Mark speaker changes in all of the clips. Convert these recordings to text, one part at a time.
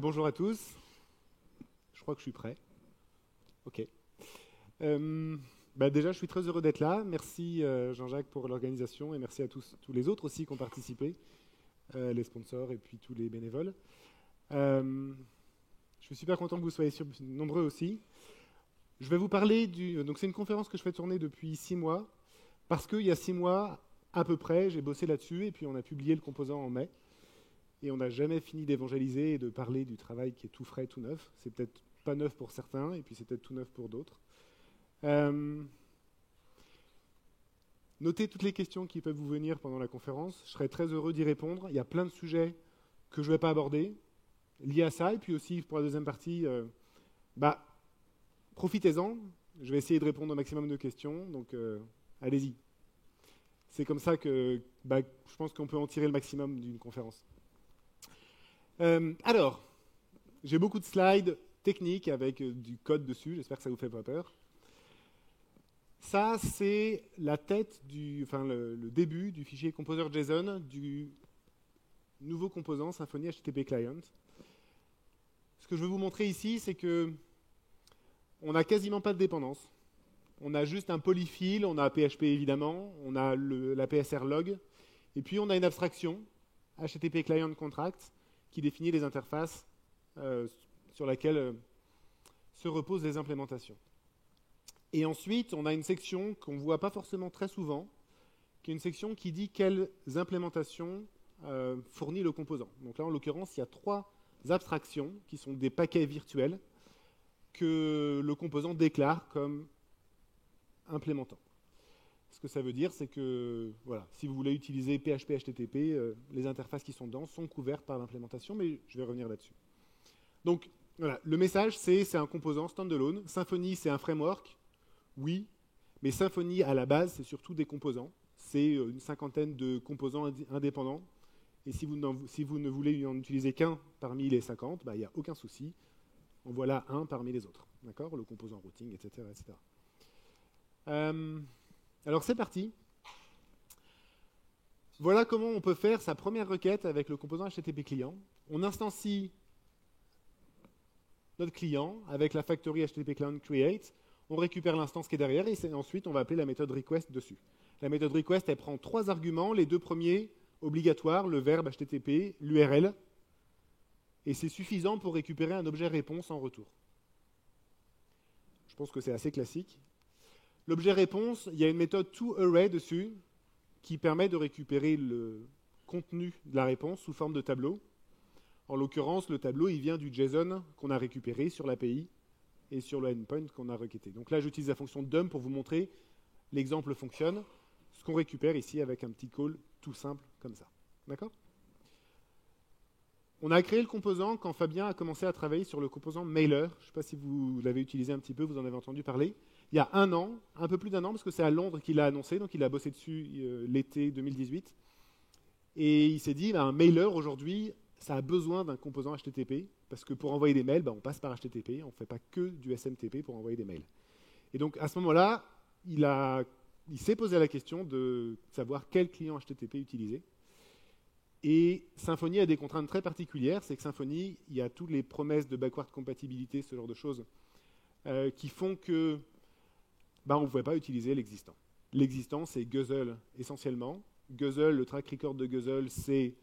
Speaker 1: Bonjour à tous. Je crois que je suis prêt. Ok. Déjà, je suis très heureux d'être là. Merci Jean-Jacques pour l'organisation et merci à tous les autres aussi qui ont participé, les sponsors et puis tous les bénévoles. Je suis super content que vous soyez nombreux aussi. Je vais vous parler donc c'est une conférence que je fais tourner depuis 6 mois parce qu'il y a 6 mois à peu près, j'ai bossé là-dessus et puis on a publié le composant en mai. Et on n'a jamais fini d'évangéliser et de parler du travail qui est tout frais, tout neuf. C'est peut-être pas neuf pour certains, et puis c'est peut-être tout neuf pour d'autres. Notez toutes les questions qui peuvent vous venir pendant la conférence. Je serai très heureux d'y répondre. Il y a plein de sujets que je ne vais pas aborder liés à ça. Et puis aussi, pour la deuxième partie, profitez-en. Je vais essayer de répondre au maximum de questions. Donc, allez-y. C'est comme ça que je pense qu'on peut en tirer le maximum d'une conférence. Alors, j'ai beaucoup de slides techniques avec du code dessus, j'espère que ça ne vous fait pas peur. Ça, c'est la tête, le début du fichier composer.json du nouveau composant Symfony HTTP Client. Ce que je veux vous montrer ici, c'est que on n'a quasiment pas de dépendance. On a juste un polyfill, on a PHP évidemment, on a la PSR log, et puis on a une abstraction, HTTP Client Contract, qui définit les interfaces sur lesquelles se reposent les implémentations. Et ensuite, on a une section qu'on ne voit pas forcément très souvent, qui est une section qui dit quelles implémentations fournit le composant. Donc là, en l'occurrence, il y a 3 abstractions qui sont des paquets virtuels que le composant déclare comme implémentant. Ce que ça veut dire, c'est que voilà, si vous voulez utiliser PHP, HTTP, les interfaces qui sont dedans sont couvertes par l'implémentation, mais je vais revenir là-dessus. Donc, voilà, le message, c'est un composant standalone. Symfony, c'est un framework, oui, mais Symfony, à la base, c'est surtout des composants. C'est une 50aine de composants indépendants. Et si vous ne voulez en utiliser qu'un parmi les 50, il n'y a aucun souci. En voilà un parmi les autres. D'accord ? Le composant routing, etc. etc. Alors c'est parti. Voilà comment on peut faire sa première requête avec le composant HTTP client. On instancie notre client avec la factory HTTP client create. On récupère l'instance qui est derrière et ensuite on va appeler la méthode request dessus. La méthode request, elle prend 3 arguments, les 2 premiers obligatoires, le verbe HTTP, l'URL, et c'est suffisant pour récupérer un objet réponse en retour. Je pense que c'est assez classique. L'objet réponse, il y a une méthode toArray dessus qui permet de récupérer le contenu de la réponse sous forme de tableau. En l'occurrence, le tableau, il vient du JSON qu'on a récupéré sur l'API et sur le endpoint qu'on a requêté. Donc là, j'utilise la fonction dump pour vous montrer l'exemple fonctionne. Ce qu'on récupère ici avec un petit call tout simple comme ça. D'accord ? On a créé le composant quand Fabien a commencé à travailler sur le composant mailer. Je ne sais pas si vous l'avez utilisé un petit peu, vous en avez entendu parler. Il y a 1 an, un peu plus d'1 an, parce que c'est à Londres qu'il l'a annoncé, donc il a bossé dessus l'été 2018. Et il s'est dit, un mailer aujourd'hui, ça a besoin d'un composant HTTP, parce que pour envoyer des mails, on passe par HTTP, on ne fait pas que du SMTP pour envoyer des mails. Et donc à ce moment-là, il s'est posé la question de savoir quel client HTTP utiliser. Et Symfony a des contraintes très particulières, c'est que Symfony, il y a toutes les promesses de backward compatibilité, ce genre de choses, qui font que on ne pouvait pas utiliser l'existant. L'existant, c'est Guzzle essentiellement. Guzzle, le track record de Guzzle, c'est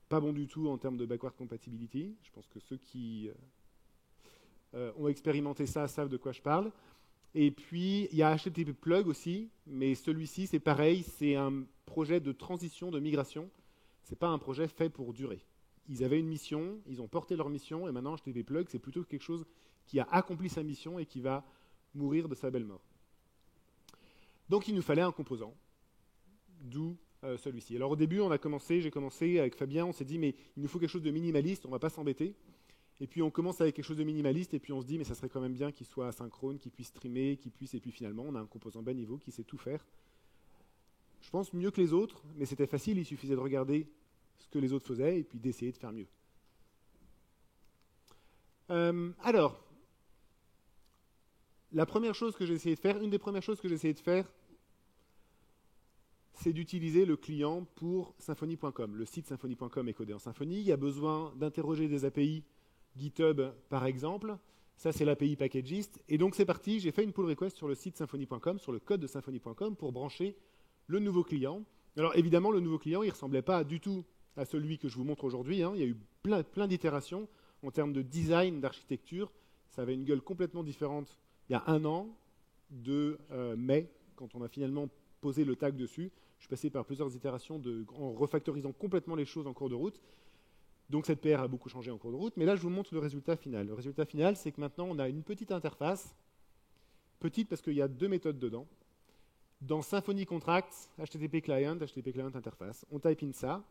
Speaker 1: pas bon du tout en termes de backward compatibility. Je pense que ceux qui ont expérimenté ça savent de quoi je parle. Et puis, il y a HTTP Plug aussi, mais celui-ci, c'est pareil, c'est un projet de transition, de migration. Ce n'est pas un projet fait pour durer. Ils avaient une mission, ils ont porté leur mission, et maintenant HTTP Plug, c'est plutôt quelque chose qui a accompli sa mission et qui va mourir de sa belle mort. Donc il nous fallait un composant, d'où celui-ci. Alors au début, j'ai commencé avec Fabien, on s'est dit, mais il nous faut quelque chose de minimaliste, on ne va pas s'embêter. Et puis on commence avec quelque chose de minimaliste, et puis on se dit, mais ça serait quand même bien qu'il soit asynchrone, qu'il puisse streamer, et puis finalement, on a un composant bas niveau qui sait tout faire. Je pense mieux que les autres, mais c'était facile, il suffisait de regarder ce que les autres faisaient, et puis d'essayer de faire mieux. Alors, la première chose que j'ai essayé de faire, une des premières choses que j'ai essayé de faire, c'est d'utiliser le client pour Symfony.com. Le site Symfony.com est codé en Symfony. Il y a besoin d'interroger des API GitHub, par exemple. Ça, c'est l'API Packagist. Et donc, c'est parti. J'ai fait une pull request sur le site symfony.com, sur le code de symfony.com, pour brancher le nouveau client. Alors, évidemment, le nouveau client, il ne ressemblait pas du tout à celui que je vous montre aujourd'hui. Hein. Il y a eu plein d'itérations en termes de design, d'architecture. Ça avait une gueule complètement différente il y a un an, de mai, quand on a finalement posé le tag dessus. Je suis passé par plusieurs itérations en refactorisant complètement les choses en cours de route. Donc cette PR a beaucoup changé en cours de route. Mais là, je vous montre le résultat final. Le résultat final, c'est que maintenant, on a une petite interface. Petite parce qu'il y a 2 méthodes dedans. Dans Symfony Contracts, HTTP Client, HTTP Client Interface, on type in ça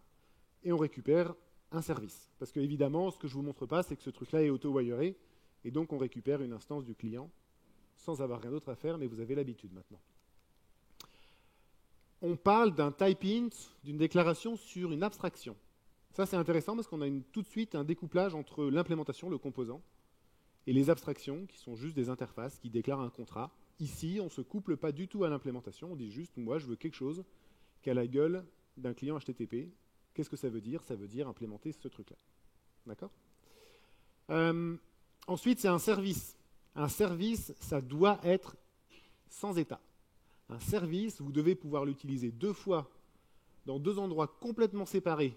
Speaker 1: et on récupère un service. Parce que évidemment, ce que je ne vous montre pas, c'est que ce truc-là est auto-wiré. Et donc, on récupère une instance du client sans avoir rien d'autre à faire, mais vous avez l'habitude maintenant. On parle d'un type-int, d'une déclaration sur une abstraction. Ça, c'est intéressant parce qu'on a tout de suite un découplage entre l'implémentation, le composant, et les abstractions, qui sont juste des interfaces qui déclarent un contrat. Ici, on ne se couple pas du tout à l'implémentation. On dit juste, moi, je veux quelque chose qui a la gueule d'un client HTTP. Qu'est-ce que ça veut dire? Ça veut dire implémenter ce truc-là. D'accord? Ensuite, c'est un service. Un service, ça doit être sans état. Un service, vous devez pouvoir l'utiliser 2 fois dans 2 endroits complètement séparés,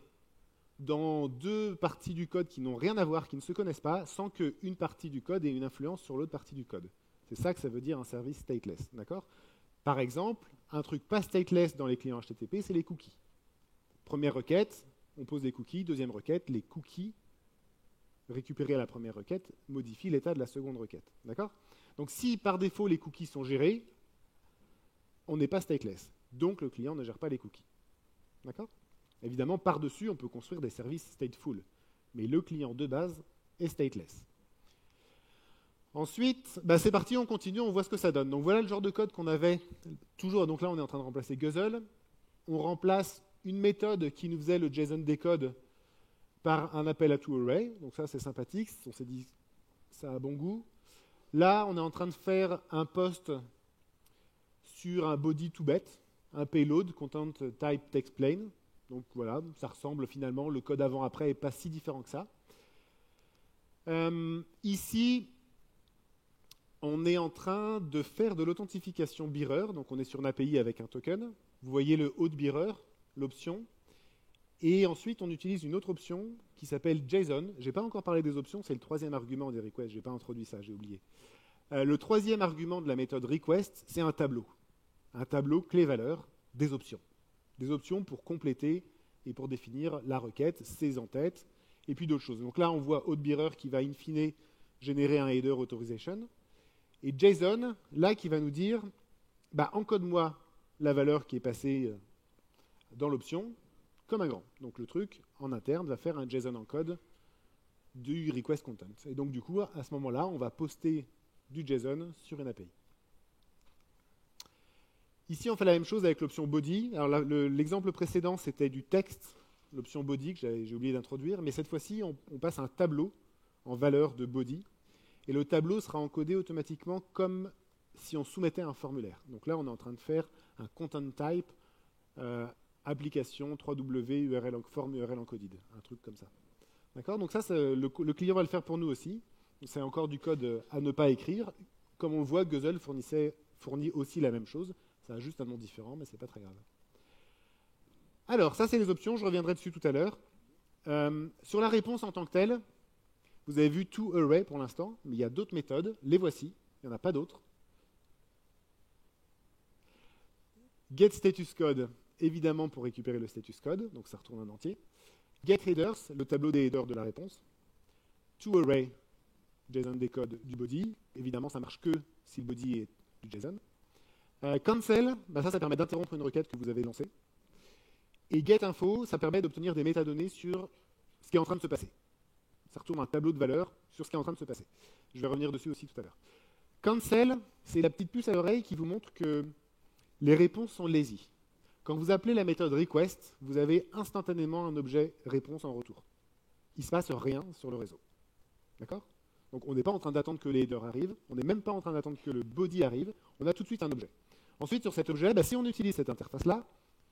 Speaker 1: dans 2 parties du code qui n'ont rien à voir, qui ne se connaissent pas, sans qu'une partie du code ait une influence sur l'autre partie du code. C'est ça que ça veut dire un service stateless. D'accord? Par exemple, un truc pas stateless dans les clients HTTP, c'est les cookies. Première requête, on pose des cookies. Deuxième requête, les cookies récupérés à la première requête modifient l'état de la seconde requête. D'accord? Donc si par défaut les cookies sont gérés, on n'est pas stateless. Donc le client ne gère pas les cookies. D'accord? Évidemment, par-dessus, on peut construire des services stateful. Mais le client de base est stateless. Ensuite, c'est parti, on continue, on voit ce que ça donne. Donc voilà le genre de code qu'on avait toujours. Donc là, on est en train de remplacer Guzzle. On remplace une méthode qui nous faisait le JSON decode par un appel à toArray. Donc ça, c'est sympathique. On s'est dit, ça a bon goût. Là, on est en train de faire un post sur un body tout bête, un payload, content type text plain. Donc voilà, ça ressemble finalement, le code avant-après n'est pas si différent que ça. Ici, on est en train de faire de l'authentification bearer, donc on est sur une API avec un token. Vous voyez le auth bearer, l'option. Et ensuite, on utilise une autre option qui s'appelle JSON. Je n'ai pas encore parlé des options, c'est le 3e argument des requests. Je n'ai pas introduit ça, j'ai oublié. Le 3e argument de la méthode request, c'est un tableau. Un tableau clé-valeur des options. Des options pour compléter et pour définir la requête, ses entêtes, et puis d'autres choses. Donc là, on voit auth-bearer qui va in fine générer un header authorization. Et JSON, là, qui va nous dire, encode-moi la valeur qui est passée dans l'option comme un grand. Donc le truc, en interne, va faire un JSON encode du request content. Et donc du coup, à ce moment-là, on va poster du JSON sur une API. Ici, on fait la même chose avec l'option body. Alors l'exemple précédent, c'était du texte, l'option body que j'ai oublié d'introduire, mais cette fois-ci, on passe un tableau en valeur de body, et le tableau sera encodé automatiquement comme si on soumettait un formulaire. Donc là, on est en train de faire un content type application 3W URL form URL encoded, un truc comme ça. D'accord? Donc ça, le client va le faire pour nous aussi. C'est encore du code à ne pas écrire. Comme on le voit, Guzzle fournit aussi la même chose. Ça a juste un nom différent, mais ce n'est pas très grave. Alors, ça, c'est les options. Je reviendrai dessus tout à l'heure. Sur la réponse en tant que telle, vous avez vu toArray pour l'instant, mais il y a d'autres méthodes. Les voici. Il n'y en a pas d'autres. getStatusCode, évidemment pour récupérer le status code, donc ça retourne en entier. getHeaders, le tableau des headers de la réponse. toArray, JSON decode du body. Évidemment, ça ne marche que si le body est du JSON. Cancel, ça permet d'interrompre une requête que vous avez lancée. Et getInfo, ça permet d'obtenir des métadonnées sur ce qui est en train de se passer. Ça retourne un tableau de valeurs sur ce qui est en train de se passer. Je vais revenir dessus aussi tout à l'heure. Cancel, c'est la petite puce à l'oreille qui vous montre que les réponses sont lazy. Quand vous appelez la méthode request, vous avez instantanément un objet réponse en retour. Il ne se passe rien sur le réseau. D'accord? Donc on n'est pas en train d'attendre que les headers arrivent, on n'est même pas en train d'attendre que le body arrive, on a tout de suite un objet. Ensuite, sur cet objet, si on utilise cette interface-là,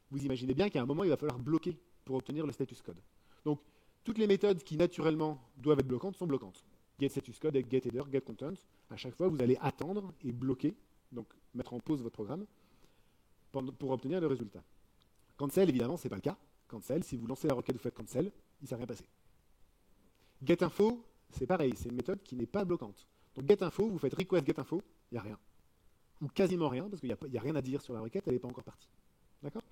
Speaker 1: vous imaginez bien qu'à un moment, il va falloir bloquer pour obtenir le status code. Donc, Toutes les méthodes qui naturellement doivent être bloquantes sont bloquantes. GetStatusCode et getHeader, getContent, à chaque fois vous allez attendre et bloquer, donc mettre en pause votre programme pour obtenir le résultat. Cancel, évidemment, ce n'est pas le cas. Cancel, si vous lancez la requête, vous faites cancel, il ne s'est rien passé. GetInfo, c'est pareil, c'est une méthode qui n'est pas bloquante. Donc getInfo, vous faites request getInfo, il n'y a rien. Ou quasiment rien, parce qu'il n'y a rien à dire sur la requête, elle n'est pas encore partie. D'accord?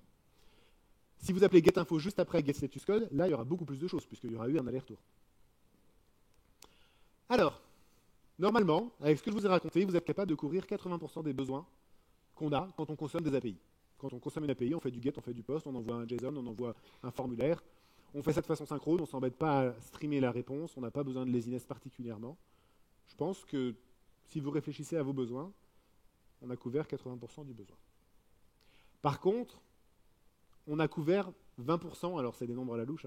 Speaker 1: Si vous appelez getInfo juste après getStatusCode, là, il y aura beaucoup plus de choses, puisqu'il y aura eu un aller-retour. Alors, normalement, avec ce que je vous ai raconté, vous êtes capable de couvrir 80% des besoins qu'on a quand on consomme des API. Quand on consomme une API, on fait du get, on fait du post, on envoie un JSON, on envoie un formulaire. On fait ça de façon synchrone, on ne s'embête pas à streamer la réponse, on n'a pas besoin de laziness particulièrement. Je pense que si vous réfléchissez à vos besoins, on a couvert 80% du besoin. Par contre, on a couvert 20%, alors c'est des nombres à la louche,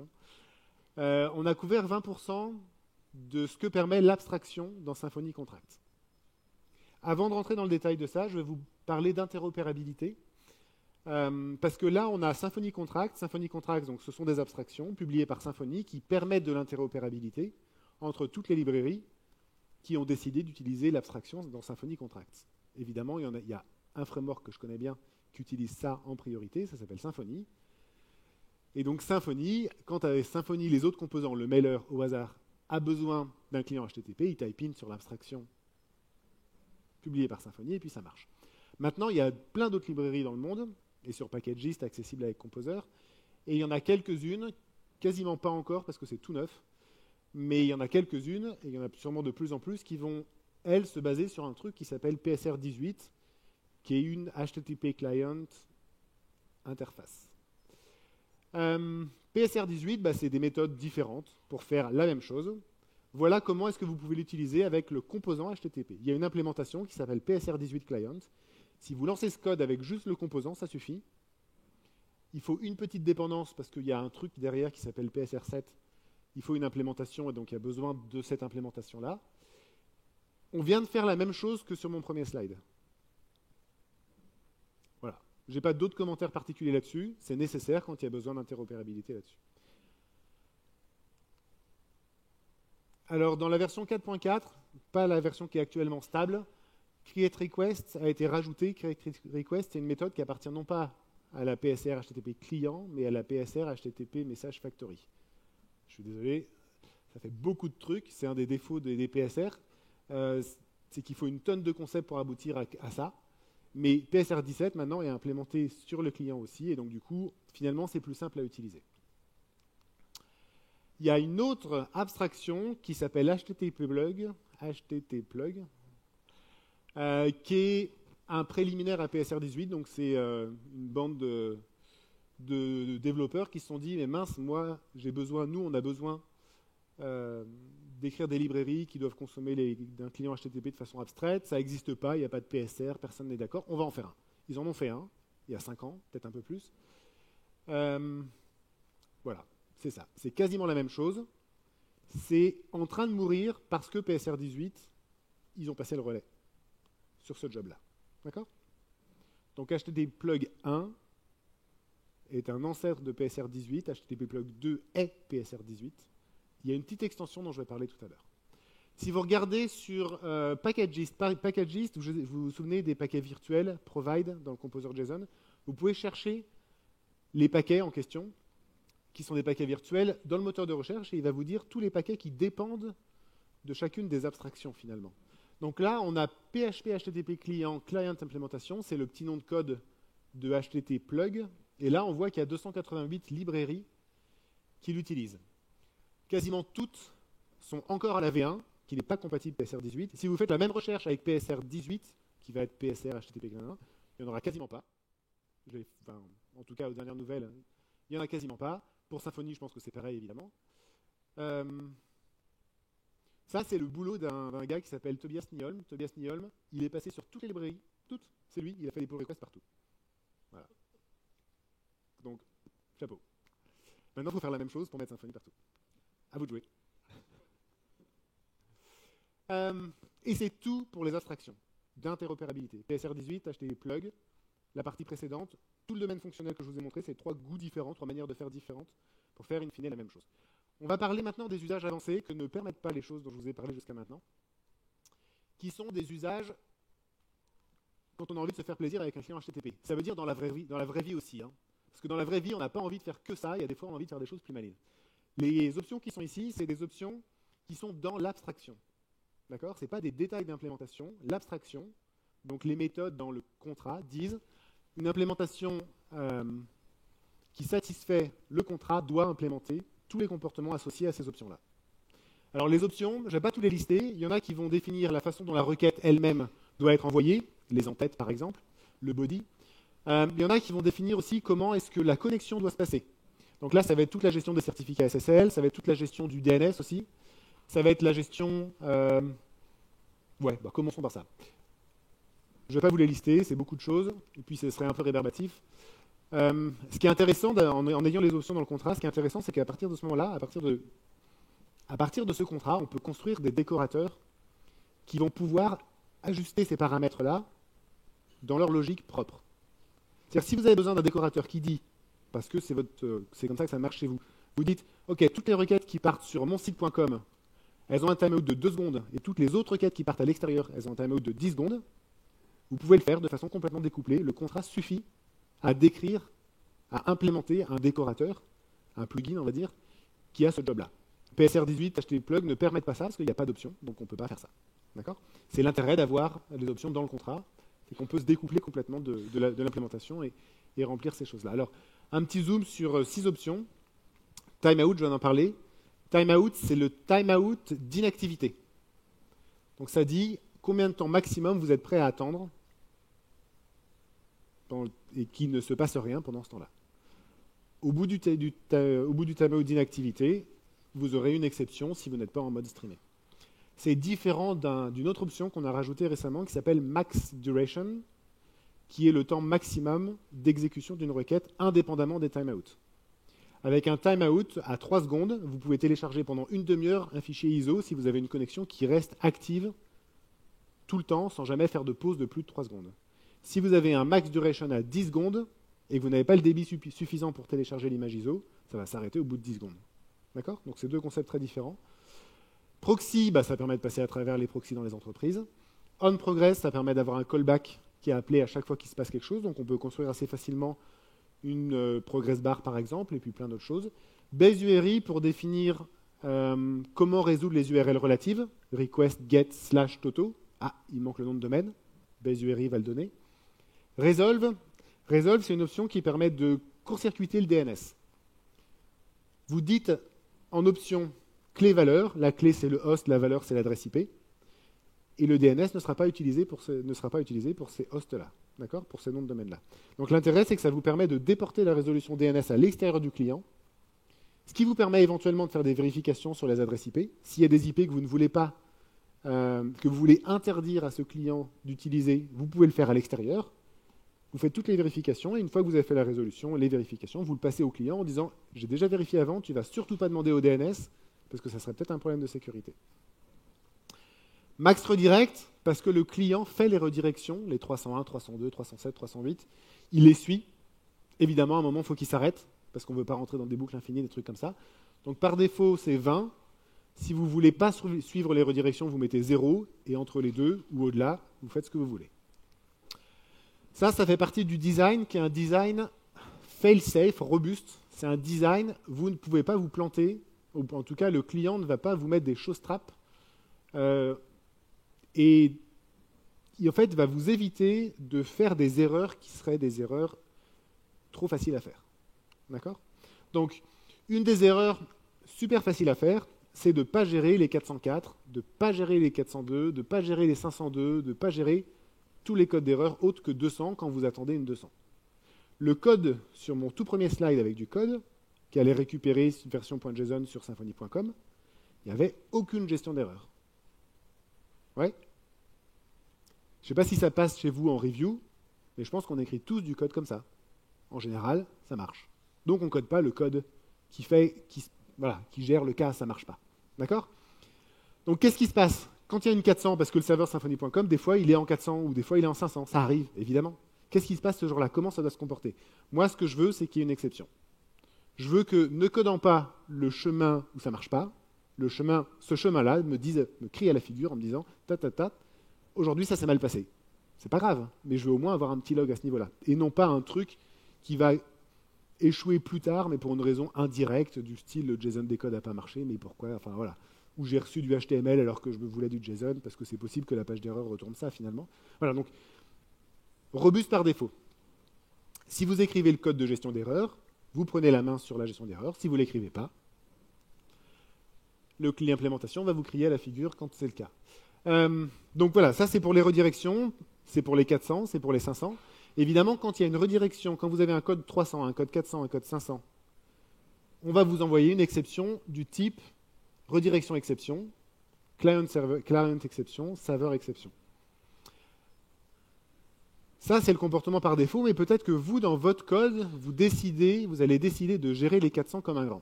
Speaker 1: on a couvert 20% de ce que permet l'abstraction dans Symfony Contract. Avant de rentrer dans le détail de ça, je vais vous parler d'interopérabilité. Parce que là, on a Symfony Contract. Symfony Contract, donc, ce sont des abstractions publiées par Symfony qui permettent de l'interopérabilité entre toutes les librairies qui ont décidé d'utiliser l'abstraction dans Symfony Contract. Évidemment, il y a un framework que je connais bien qui utilise ça en priorité, ça s'appelle Symfony. Et donc Symfony, quand avec Symfony, les autres composants, le mailer au hasard, a besoin d'un client HTTP, il type in sur l'abstraction publiée par Symfony et puis ça marche. Maintenant, il y a plein d'autres librairies dans le monde, et sur Packagist, accessible avec Composer. Et il y en a quelques-unes, quasiment pas encore parce que c'est tout neuf, mais il y en a quelques-unes, et il y en a sûrement de plus en plus, qui vont, elles, se baser sur un truc qui s'appelle PSR18, qui est une HTTP Client Interface. PSR18, c'est des méthodes différentes pour faire la même chose. Voilà comment est-ce que vous pouvez l'utiliser avec le composant HTTP. Il y a une implémentation qui s'appelle PSR18 Client. Si vous lancez ce code avec juste le composant, ça suffit. Il faut une petite dépendance parce qu'il y a un truc derrière qui s'appelle PSR7. Il faut une implémentation et donc il y a besoin de cette implémentation-là. On vient de faire la même chose que sur mon premier slide. Voilà. Je n'ai pas d'autres commentaires particuliers là-dessus. C'est nécessaire quand il y a besoin d'interopérabilité là-dessus. Alors, dans la version 4.4, pas la version qui est actuellement stable, createRequest a été rajouté. createRequest, c'est une méthode qui appartient non pas à la PSR HTTP client, mais à la PSR HTTP Message Factory. Je suis désolé, ça fait beaucoup de trucs. C'est un des défauts des PSR. C'est qu'il faut une tonne de concepts pour aboutir à ça. Mais PSR17, maintenant, est implémenté sur le client aussi. Et donc, du coup, finalement, c'est plus simple à utiliser. Il y a une autre abstraction qui s'appelle HTTPlug, qui est un préliminaire à PSR18. Donc, c'est une bande de développeurs qui se sont dit, mais mince, nous, on a besoin d'écrire des librairies qui doivent consommer d'un client HTTP de façon abstraite. Ça n'existe pas, il n'y a pas de PSR, personne n'est d'accord. On va en faire un. Ils en ont fait un, il y a 5 ans, peut-être un peu plus. Voilà, c'est ça. C'est quasiment la même chose. C'est en train de mourir parce que PSR18, ils ont passé le relais sur ce job-là. D'accord? Donc HTTPlug 1 est un ancêtre de PSR18, HTTPlug 2 est PSR18. Il y a une petite extension dont je vais parler tout à l'heure. Si vous regardez sur Packagist, vous vous souvenez des paquets virtuels provide dans le composer JSON, vous pouvez chercher les paquets en question, qui sont des paquets virtuels, dans le moteur de recherche, et il va vous dire tous les paquets qui dépendent de chacune des abstractions, finalement. Donc là, on a PHP HTTP client implémentation, c'est le petit nom de code de HTTPlug, et là, on voit qu'il y a 288 librairies qui l'utilisent. Quasiment toutes sont encore à la V1, qui n'est pas compatible PSR18. Si vous faites la même recherche avec PSR18, qui va être PSR HTTP client, il n'y en aura quasiment pas. En tout cas, aux dernières nouvelles, il n'y en a quasiment pas. Pour Symfony, je pense que c'est pareil, évidemment. Ça, c'est le boulot d'un gars qui s'appelle Tobias Nyholm. Tobias Nyholm, il est passé sur toutes les librairies, toutes, c'est lui, il a fait des pull requests partout. Voilà. Donc, chapeau. Maintenant, il faut faire la même chose pour mettre Symfony partout. À vous de jouer. Et c'est tout pour les abstractions d'interopérabilité. PSR18, HTTPlug, la partie précédente, tout le domaine fonctionnel que je vous ai montré, c'est 3 goûts différents, 3 manières de faire différentes pour faire in fine la même chose. On va parler maintenant des usages avancés que ne permettent pas les choses dont je vous ai parlé jusqu'à maintenant, qui sont des usages quand on a envie de se faire plaisir avec un client HTTP. Ça veut dire dans la vraie vie aussi. Hein. Parce que dans la vraie vie, on n'a pas envie de faire que ça, il y a des fois on a envie de faire des choses plus malines. Les options qui sont ici, c'est des options qui sont dans l'abstraction. D'accord ? Ce n'est pas des détails d'implémentation. L'abstraction, donc les méthodes dans le contrat, disent une implémentation qui satisfait le contrat doit implémenter tous les comportements associés à ces options-là. Alors les options, je ne vais pas tous les lister. Il y en a qui vont définir la façon dont la requête elle-même doit être envoyée, les en-têtes par exemple, le body. Il y en a qui vont définir aussi comment est-ce que la connexion doit se passer. Donc là, ça va être toute la gestion des certificats SSL, ça va être toute la gestion du DNS aussi, ça va être la gestion... commençons par ça. Je ne vais pas vous les lister, c'est beaucoup de choses, et puis ce serait un peu rébarbatif. Ce qui est intéressant, en ayant les options dans le contrat, ce qui est intéressant, c'est qu'à partir de ce moment-là, à partir de ce contrat, on peut construire des décorateurs qui vont pouvoir ajuster ces paramètres-là dans leur logique propre. C'est-à-dire, si vous avez besoin d'un décorateur qui dit, parce que c'est comme ça que ça marche chez vous, vous dites, OK, toutes les requêtes qui partent sur mon site.com, elles ont un timeout de 2 secondes, et toutes les autres requêtes qui partent à l'extérieur, elles ont un timeout de 10 secondes, vous pouvez le faire de façon complètement découplée. Le contrat suffit à décrire, à implémenter un décorateur, un plugin, on va dire, qui a ce job-là. PSR18, HTTP-Plug ne permettent pas ça, parce qu'il n'y a pas d'option, donc on ne peut pas faire ça. D'accord ? C'est l'intérêt d'avoir des options dans le contrat, c'est qu'on peut se découpler complètement de l'implémentation et remplir ces choses-là. Alors, un petit zoom sur 6 options. Timeout, je viens d'en parler. Timeout, c'est le timeout d'inactivité. Donc ça dit combien de temps maximum vous êtes prêt à attendre et qu'il ne se passe rien pendant ce temps-là. Au bout du timeout d'inactivité, vous aurez une exception si vous n'êtes pas en mode streamé. C'est différent d'une autre option qu'on a rajoutée récemment qui s'appelle Max Duration, qui est le temps maximum d'exécution d'une requête indépendamment des timeouts. Avec un timeout à 3 secondes, vous pouvez télécharger pendant une demi-heure un fichier ISO si vous avez une connexion qui reste active tout le temps sans jamais faire de pause de plus de 3 secondes. Si vous avez un max duration à 10 secondes et que vous n'avez pas le débit suffisant pour télécharger l'image ISO, ça va s'arrêter au bout de 10 secondes. D'accord ? Donc c'est deux concepts très différents. Proxy, ça permet de passer à travers les proxys dans les entreprises. On progress, ça permet d'avoir un callback qui est appelé à chaque fois qu'il se passe quelque chose. Donc on peut construire assez facilement une progress bar par exemple, et puis plein d'autres choses. Base URI pour définir comment résoudre les URL relatives. Request, get, / toto. Ah, il manque le nom de domaine. Base URI va le donner. Resolve, c'est une option qui permet de court-circuiter le DNS. Vous dites en option clé-valeur, la clé c'est le host, la valeur c'est l'adresse IP, et le DNS ne sera pas utilisé pour ces hosts-là, d'accord, pour ces noms de domaine-là. Donc l'intérêt c'est que ça vous permet de déporter la résolution DNS à l'extérieur du client, ce qui vous permet éventuellement de faire des vérifications sur les adresses IP. S'il y a des IP que vous ne voulez pas, que vous voulez interdire à ce client d'utiliser, vous pouvez le faire à l'extérieur. Vous faites toutes les vérifications, et une fois que vous avez fait la résolution, les vérifications, vous le passez au client en disant « J'ai déjà vérifié avant, tu ne vas surtout pas demander au DNS, parce que ça serait peut-être un problème de sécurité. » Max Redirect, parce que le client fait les redirections, les 301, 302, 307, 308, il les suit. Évidemment, à un moment, il faut qu'il s'arrête, parce qu'on ne veut pas rentrer dans des boucles infinies, des trucs comme ça. Donc par défaut, c'est 20. Si vous ne voulez pas suivre les redirections, vous mettez 0, et entre les deux, ou au-delà, vous faites ce que vous voulez. Ça fait partie du design qui est un design fail-safe, robuste. C'est un design, vous ne pouvez pas vous planter, ou en tout cas le client ne va pas vous mettre des show-straps, et en fait va vous éviter de faire des erreurs qui seraient des erreurs trop faciles à faire. D'accord ? Donc, une des erreurs super faciles à faire, c'est de ne pas gérer les 404, de ne pas gérer les 402, de ne pas gérer les 502, de ne pas gérer tous les codes d'erreur autres que 200 quand vous attendez une 200. Le code sur mon tout premier slide avec du code, qui allait récupérer une version.json sur symfony.com, il n'y avait aucune gestion d'erreur. Ouais. Je ne sais pas si ça passe chez vous en review, mais je pense qu'on écrit tous du code comme ça. En général, ça marche. Donc on ne code pas le code qui gère le cas, ça ne marche pas. D'accord ? Donc qu'est-ce qui se passe ? Quand il y a une 400, parce que le serveur symfony.com, des fois il est en 400 ou des fois il est en 500, ça arrive, évidemment. Qu'est-ce qui se passe ce jour-là ? Comment ça doit se comporter ? Moi, ce que je veux, c'est qu'il y ait une exception. Je veux que, ne codant pas le chemin où ça ne marche pas, ce chemin-là me crie à la figure en me disant aujourd'hui ça s'est mal passé. C'est pas grave, mais je veux au moins avoir un petit log à ce niveau-là. Et non pas un truc qui va échouer plus tard, mais pour une raison indirecte, du style le JSON décode n'a pas marché, mais pourquoi, enfin voilà. Ou j'ai reçu du HTML alors que je voulais du JSON, parce que c'est possible que la page d'erreur retourne ça finalement. Voilà, donc robuste par défaut. Si vous écrivez le code de gestion d'erreur, vous prenez la main sur la gestion d'erreur. Si vous ne l'écrivez pas, l'implémentation va vous crier à la figure quand c'est le cas. Donc voilà, ça c'est pour les redirections, c'est pour les 400, c'est pour les 500. Évidemment, quand il y a une redirection, quand vous avez un code 300, un code 400, un code 500, on va vous envoyer une exception du type redirection exception, client exception, server exception. Ça, c'est le comportement par défaut, mais peut-être que vous, dans votre code, vous allez décider de gérer les 400 comme un grand.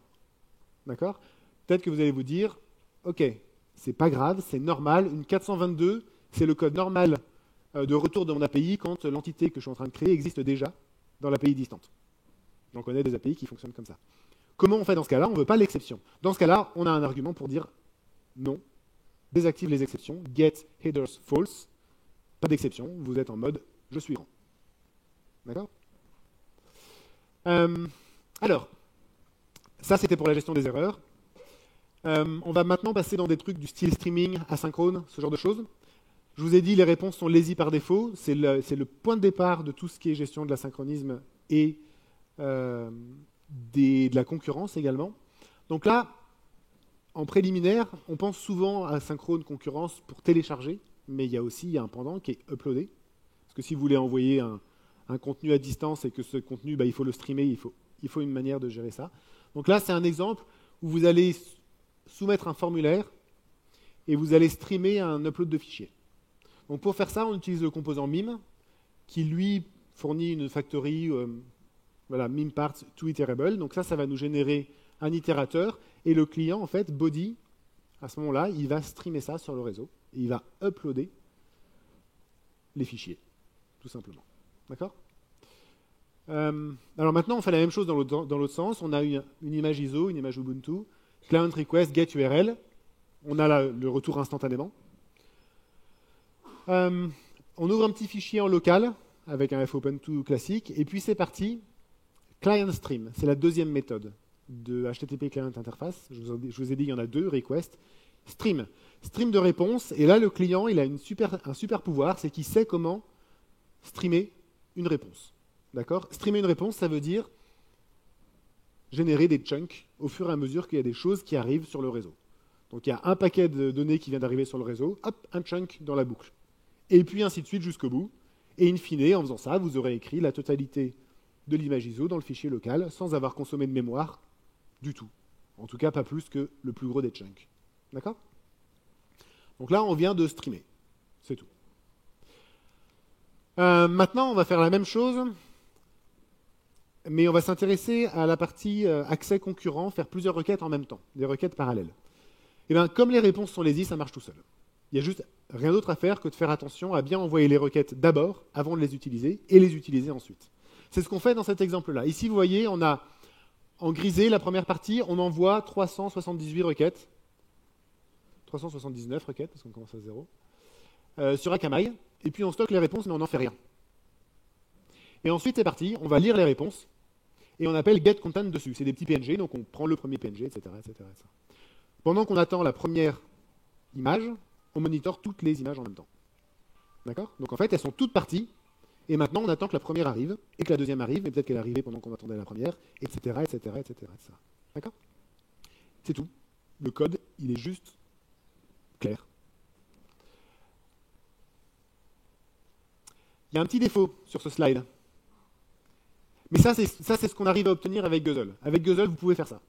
Speaker 1: D'accord ? Peut-être que vous allez vous dire, OK, c'est pas grave, c'est normal, une 422, c'est le code normal de retour de mon API quand l'entité que je suis en train de créer existe déjà dans l'API distante. Donc on a des API qui fonctionnent comme ça. Comment on fait dans ce cas-là ? On ne veut pas l'exception. Dans ce cas-là, on a un argument pour dire non, désactive les exceptions, get headers false, pas d'exception, vous êtes en mode je suis grand. D'accord ? Alors, ça c'était pour la gestion des erreurs. On va maintenant passer dans des trucs du style streaming, asynchrone, ce genre de choses. Je vous ai dit, les réponses sont lazy par défaut. C'est le point de départ de tout ce qui est gestion de l'asynchronisme et de la concurrence également. Donc là, en préliminaire, on pense souvent à synchrone concurrence pour télécharger, mais il y a aussi un pendant qui est uploadé. Parce que si vous voulez envoyer un contenu à distance et que ce contenu, il faut le streamer, il faut une manière de gérer ça. Donc là, c'est un exemple où vous allez soumettre un formulaire et vous allez streamer un upload de fichiers. Donc pour faire ça, on utilise le composant meme qui lui fournit une factory meme parts to iterable. Donc ça va nous générer un itérateur et le client, en fait, body, à ce moment-là, il va streamer ça sur le réseau et il va uploader les fichiers, tout simplement. D'accord ? Alors maintenant, on fait la même chose dans l'autre sens. On a une image ISO, une image Ubuntu, client request get URL. On a le retour instantanément. On ouvre un petit fichier en local avec un fopen2 classique, et puis c'est parti. Client stream, c'est la deuxième méthode de HTTP Client Interface. Je vous ai dit, il y en a deux, request. Stream de réponse, et là le client il a un super pouvoir, c'est qu'il sait comment streamer une réponse. D'accord ? Streamer une réponse, ça veut dire générer des chunks au fur et à mesure qu'il y a des choses qui arrivent sur le réseau. Donc il y a un paquet de données qui vient d'arriver sur le réseau, hop, un chunk dans la boucle. Et puis ainsi de suite jusqu'au bout. Et in fine, en faisant ça, vous aurez écrit la totalité de l'image ISO dans le fichier local sans avoir consommé de mémoire du tout. En tout cas, pas plus que le plus gros des chunks. D'accord ? Donc là, on vient de streamer. C'est tout. Maintenant, on va faire la même chose, mais on va s'intéresser à la partie accès concurrent, faire plusieurs requêtes en même temps, des requêtes parallèles. Et bien, comme les réponses sont lazy, ça marche tout seul. Il n'y a juste rien d'autre à faire que de faire attention à bien envoyer les requêtes d'abord, avant de les utiliser, et les utiliser ensuite. C'est ce qu'on fait dans cet exemple-là. Ici, vous voyez, on a en grisé la première partie, on envoie 378 requêtes, 379 requêtes, parce qu'on commence à 0, sur Akamai, et puis on stocke les réponses, mais on n'en fait rien. Et ensuite, c'est parti, on va lire les réponses, et on appelle getContent dessus. C'est des petits PNG, donc on prend le premier PNG, etc. etc. Pendant qu'on attend la première image, on monitore toutes les images en même temps. D'accord ? Donc en fait, elles sont toutes parties, et maintenant on attend que la première arrive, et que la deuxième arrive, et peut-être qu'elle est arrivée pendant qu'on attendait la première, etc. etc., etc. D'accord ? C'est tout. Le code, il est juste clair. Il y a un petit défaut sur ce slide. Mais ça, c'est ce qu'on arrive à obtenir avec Guzzle. Avec Guzzle, vous pouvez faire ça.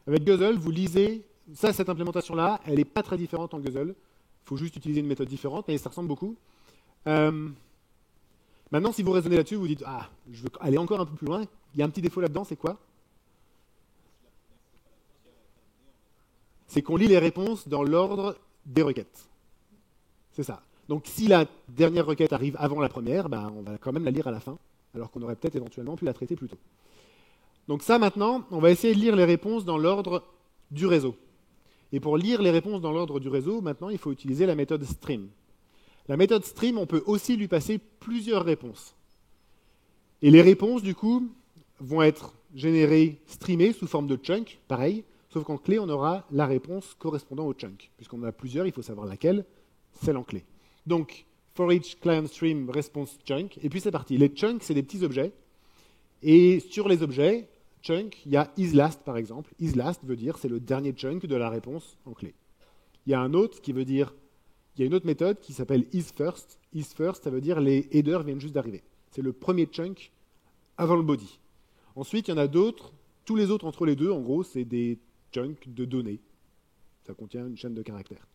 Speaker 1: Avec Guzzle, vous lisez... Ça, cette implémentation-là, elle n'est pas très différente en Guzzle. Il faut juste utiliser une méthode différente, mais ça ressemble beaucoup. Maintenant, si vous raisonnez là-dessus, vous dites « Ah, je veux aller encore un peu plus loin. Il y a un petit défaut là-dedans, c'est quoi ?» C'est qu'on lit les réponses dans l'ordre des requêtes. C'est ça. Donc, si la dernière requête arrive avant la première, on va quand même la lire à la fin, alors qu'on aurait peut-être éventuellement pu la traiter plus tôt. Donc ça, maintenant, on va essayer de lire les réponses dans l'ordre du réseau. Et pour lire les réponses dans l'ordre du réseau, maintenant, il faut utiliser la méthode stream. La méthode stream, on peut aussi lui passer plusieurs réponses. Et les réponses, du coup, vont être générées, streamées sous forme de chunk, pareil, sauf qu'en clé, on aura la réponse correspondant au chunk. Puisqu'on en a plusieurs, il faut savoir laquelle, celle en clé. Donc, for each client stream response chunk, et puis c'est parti. Les chunks, c'est des petits objets, et sur les objets, chunk, il y a isLast par exemple. IsLast veut dire c'est le dernier chunk de la réponse en clé. Il y a un autre qui veut dire, il y a une autre méthode qui s'appelle isFirst. IsFirst, ça veut dire les headers viennent juste d'arriver. C'est le premier chunk avant le body. Ensuite, il y en a d'autres. Tous les autres entre les deux, en gros, c'est des chunks de données. Ça contient une chaîne de caractères.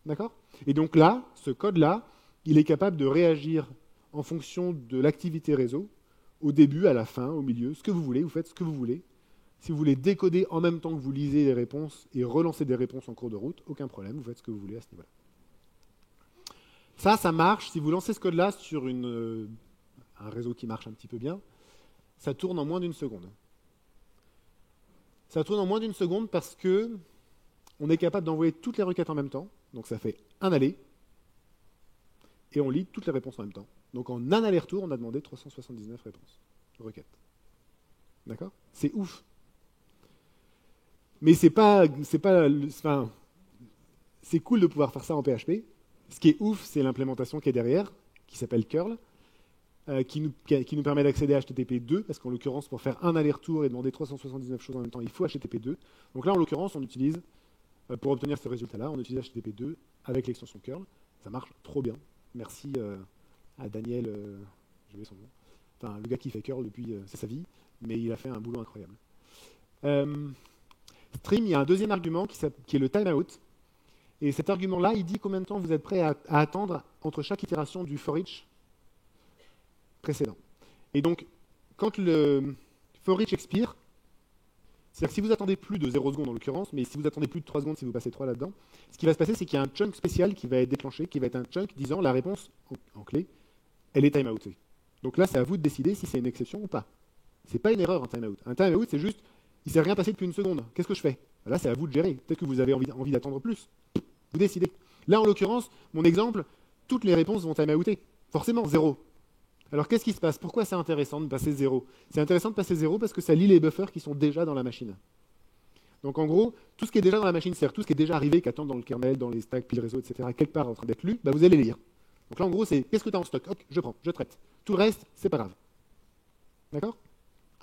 Speaker 1: D'accord ? Et donc là, ce code-là, il est capable de réagir en fonction de l'activité réseau, au début, à la fin, au milieu, ce que vous voulez, vous faites ce que vous voulez. Si vous voulez décoder en même temps que vous lisez les réponses et relancer des réponses en cours de route, aucun problème, vous faites ce que vous voulez à ce niveau-là. Ça marche. Si vous lancez ce code-là sur un réseau qui marche un petit peu bien, ça tourne en moins d'une seconde. Ça tourne en moins d'une seconde parce que on est capable d'envoyer toutes les requêtes en même temps. Donc ça fait un aller. Et on lit toutes les réponses en même temps. Donc en un aller-retour, on a demandé 379 réponses, requêtes. D'accord ? C'est ouf. Mais c'est cool de pouvoir faire ça en PHP. Ce qui est ouf, c'est l'implémentation qui est derrière, qui s'appelle curl, qui nous permet d'accéder à HTTP2, parce qu'en l'occurrence, pour faire un aller-retour et demander 379 choses en même temps, il faut HTTP2. Donc là, en l'occurrence, on utilise, pour obtenir ces résultats-là, on utilise HTTP2 avec l'extension curl. Ça marche trop bien. Merci à Daniel, j'ai oublié son nom, enfin le gars qui fait curl depuis c'est sa vie, mais il a fait un boulot incroyable. Stream, il y a un deuxième argument qui est le timeout, et cet argument-là, il dit combien de temps vous êtes prêt à attendre entre chaque itération du for each précédent. Et donc, quand le for each expire, c'est-à-dire que si vous attendez plus de 0 secondes en l'occurrence, mais si vous attendez plus de 3 secondes si vous passez 3 là-dedans, ce qui va se passer, c'est qu'il y a un chunk spécial qui va être déclenché, qui va être un chunk disant la réponse en clé, elle est timeoutée. Donc là, c'est à vous de décider si c'est une exception ou pas. C'est pas une erreur un timeout. Un timeout, c'est juste, il ne s'est rien passé depuis une seconde. Qu'est-ce que je fais ? Là, c'est à vous de gérer. Peut-être que vous avez envie d'attendre plus. Vous décidez. Là, en l'occurrence, mon exemple, toutes les réponses vont timeouter. Forcément, 0. Alors, qu'est-ce qui se passe ? Pourquoi c'est intéressant de passer 0 ? C'est intéressant de passer 0 parce que ça lit les buffers qui sont déjà dans la machine. Donc, en gros, tout ce qui est déjà dans la machine, c'est-à-dire tout ce qui est déjà arrivé, qui attend dans le kernel, dans les stacks, puis le réseau, etc., quelque part en train d'être lu, vous allez les lire. Donc là, en gros, c'est qu'est-ce que tu as en stock ? Ok, je prends, je traite. Tout le reste, c'est pas grave. D'accord ?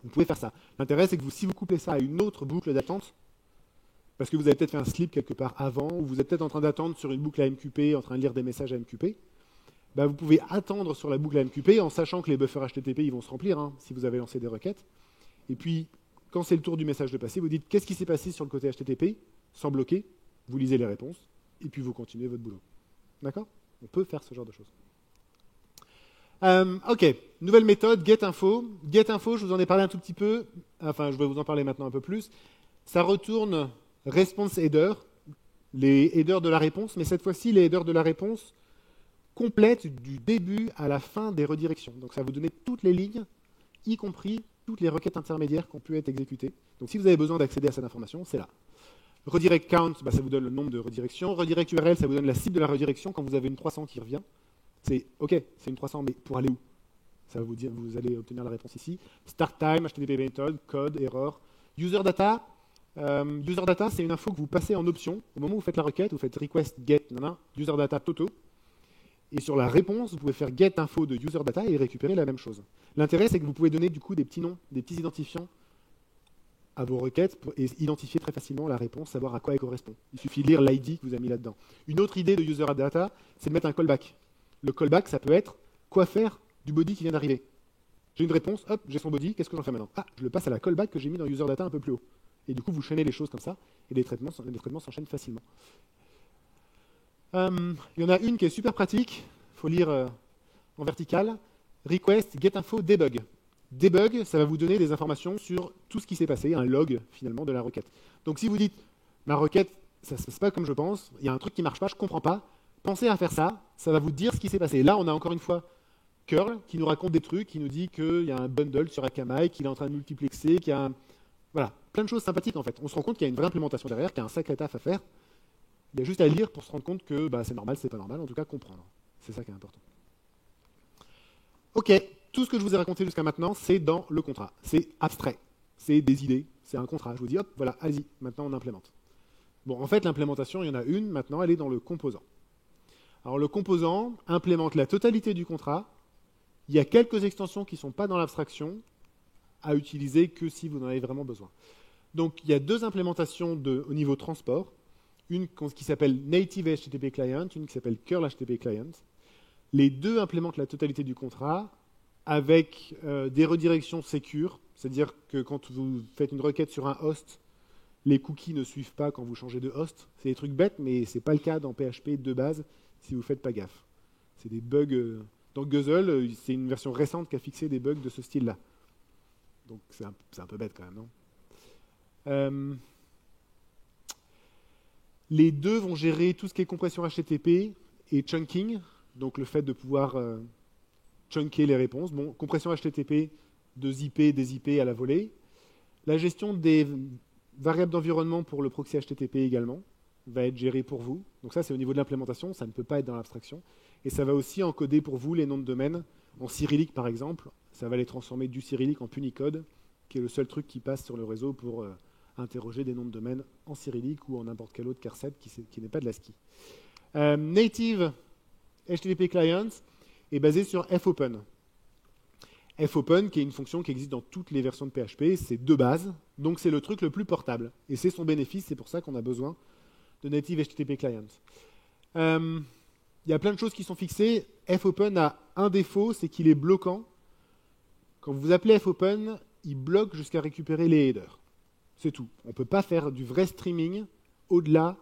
Speaker 1: Vous pouvez faire ça. L'intérêt, c'est que si vous couplez ça à une autre boucle d'attente, parce que vous avez peut-être fait un slip quelque part avant, ou vous êtes peut-être en train d'attendre sur une boucle AMQP, en train de lire des messages AMQP, vous pouvez attendre sur la boucle AMQP en sachant que les buffers HTTP ils vont se remplir si vous avez lancé des requêtes. Et puis, quand c'est le tour du message de passer, vous dites qu'est-ce qui s'est passé sur le côté HTTP, sans bloquer, vous lisez les réponses, et puis vous continuez votre boulot. D'accord ? On peut faire ce genre de choses. Ok, nouvelle méthode, getInfo. getInfo, je vous en ai parlé un tout petit peu, enfin je vais vous en parler maintenant un peu plus. Ça retourne response header, les headers de la réponse, mais cette fois-ci les headers de la réponse complète du début à la fin des redirections. Donc ça va vous donner toutes les lignes, y compris toutes les requêtes intermédiaires qui ont pu être exécutées. Donc si vous avez besoin d'accéder à cette information, c'est là. Redirect count, ça vous donne le nombre de redirections. Redirect URL, ça vous donne la cible de la redirection quand vous avez une 300 qui revient. C'est OK, c'est une 300, mais pour aller où ? Ça va vous dire, vous allez obtenir la réponse ici. Start time, HTTP method, code, error. User data, c'est une info que vous passez en option. Au moment où vous faites la requête, vous faites request get, user data toto. Et sur la réponse, vous pouvez faire get info de user data et récupérer la même chose. L'intérêt, c'est que vous pouvez donner du coup des petits noms, des petits identifiants à vos requêtes et identifier très facilement la réponse, savoir à quoi elle correspond. Il suffit de lire l'ID que vous avez mis là-dedans. Une autre idée de user data, c'est de mettre un callback. Le callback, ça peut être quoi faire du body qui vient d'arriver. J'ai une réponse, hop, j'ai son body, qu'est-ce que j'en fais maintenant ? Ah, je le passe à la callback que j'ai mis dans user data un peu plus haut. Et du coup, vous chaînez les choses comme ça, et les traitements s'enchaînent facilement. Il y en a une qui est super pratique, il faut lire en vertical. Request, getInfo, debug. Debug, ça va vous donner des informations sur tout ce qui s'est passé, un log finalement de la requête. Donc si vous dites, ma requête, ça ne se passe pas comme je pense, il y a un truc qui ne marche pas, je ne comprends pas, pensez à faire ça, ça va vous dire ce qui s'est passé. Là, on a encore une fois curl qui nous raconte des trucs, qui nous dit qu'il y a un bundle sur Akamai, qu'il est en train de multiplexer, qu'il y a voilà, plein de choses sympathiques en fait. On se rend compte qu'il y a une vraie implémentation derrière, qu'il y a un sacré taf à faire. Il y a juste à lire pour se rendre compte que c'est normal, c'est pas normal, en tout cas comprendre. C'est ça qui est important. Ok, tout ce que je vous ai raconté jusqu'à maintenant, c'est dans le contrat. C'est abstrait, c'est des idées, c'est un contrat. Je vous dis, hop, voilà, allez-y, maintenant on implémente. Bon, en fait, l'implémentation, il y en a une, maintenant elle est dans le composant. Alors le composant implémente la totalité du contrat. Il y a quelques extensions qui ne sont pas dans l'abstraction, à utiliser que si vous en avez vraiment besoin. Donc il y a deux implémentations au niveau transport, une qui s'appelle Native HTTP Client, une qui s'appelle Curl HTTP Client. Les deux implémentent la totalité du contrat avec des redirections sécures, c'est-à-dire que quand vous faites une requête sur un host, les cookies ne suivent pas quand vous changez de host. C'est des trucs bêtes, mais ce n'est pas le cas dans PHP de base si vous ne faites pas gaffe. C'est des bugs. Dans Guzzle, c'est une version récente qui a fixé des bugs de ce style-là. Donc c'est un peu bête quand même, non? Les deux vont gérer tout ce qui est compression HTTP et chunking, donc le fait de pouvoir chunker les réponses. Bon, compression HTTP de zipper, dézipper à la volée. La gestion des variables d'environnement pour le proxy HTTP également va être gérée pour vous. Donc ça, c'est au niveau de l'implémentation, ça ne peut pas être dans l'abstraction. Et ça va aussi encoder pour vous les noms de domaine en cyrillique, par exemple. Ça va les transformer du cyrillique en Punicode, qui est le seul truc qui passe sur le réseau pour interroger des noms de domaine en cyrillique ou en n'importe quel autre charset qui n'est pas de l'ASCII. Native HTTP Client est basé sur fopen. Fopen, qui est une fonction qui existe dans toutes les versions de PHP, c'est de base, donc c'est le truc le plus portable. Et c'est son bénéfice, c'est pour ça qu'on a besoin de Native HTTP Client. Il y a plein de choses qui sont fixées. Fopen a un défaut, c'est qu'il est bloquant. Quand vous appelez fopen, il bloque jusqu'à récupérer les headers. C'est tout. On ne peut pas faire du vrai streaming au-delà,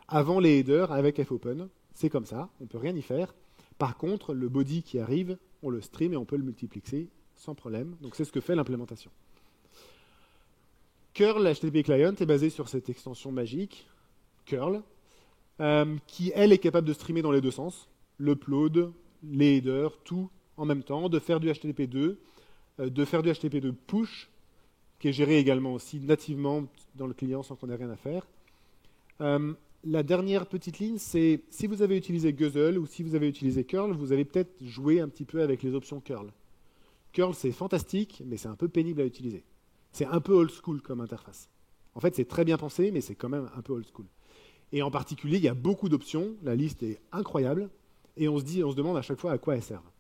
Speaker 1: avant les headers avec fopen. C'est comme ça, on ne peut rien y faire. Par contre, le body qui arrive, on le stream et on peut le multiplexer sans problème. Donc c'est ce que fait l'implémentation. Curl HTTP Client est basé sur cette extension magique, curl, qui, elle, est capable de streamer dans les deux sens, l'upload, les headers, tout en même temps, de faire du HTTP2, de faire du HTTP2 push, qui est géré également aussi nativement dans le client sans qu'on ait rien à faire. La dernière petite ligne, c'est si vous avez utilisé Guzzle ou si vous avez utilisé curl, vous avez peut-être joué un petit peu avec les options curl. Curl, c'est fantastique, mais c'est un peu pénible à utiliser. C'est un peu old school comme interface. En fait, c'est très bien pensé, mais c'est quand même un peu old school. Et en particulier, il y a beaucoup d'options, la liste est incroyable, et on se demande à chaque fois à quoi elles servent.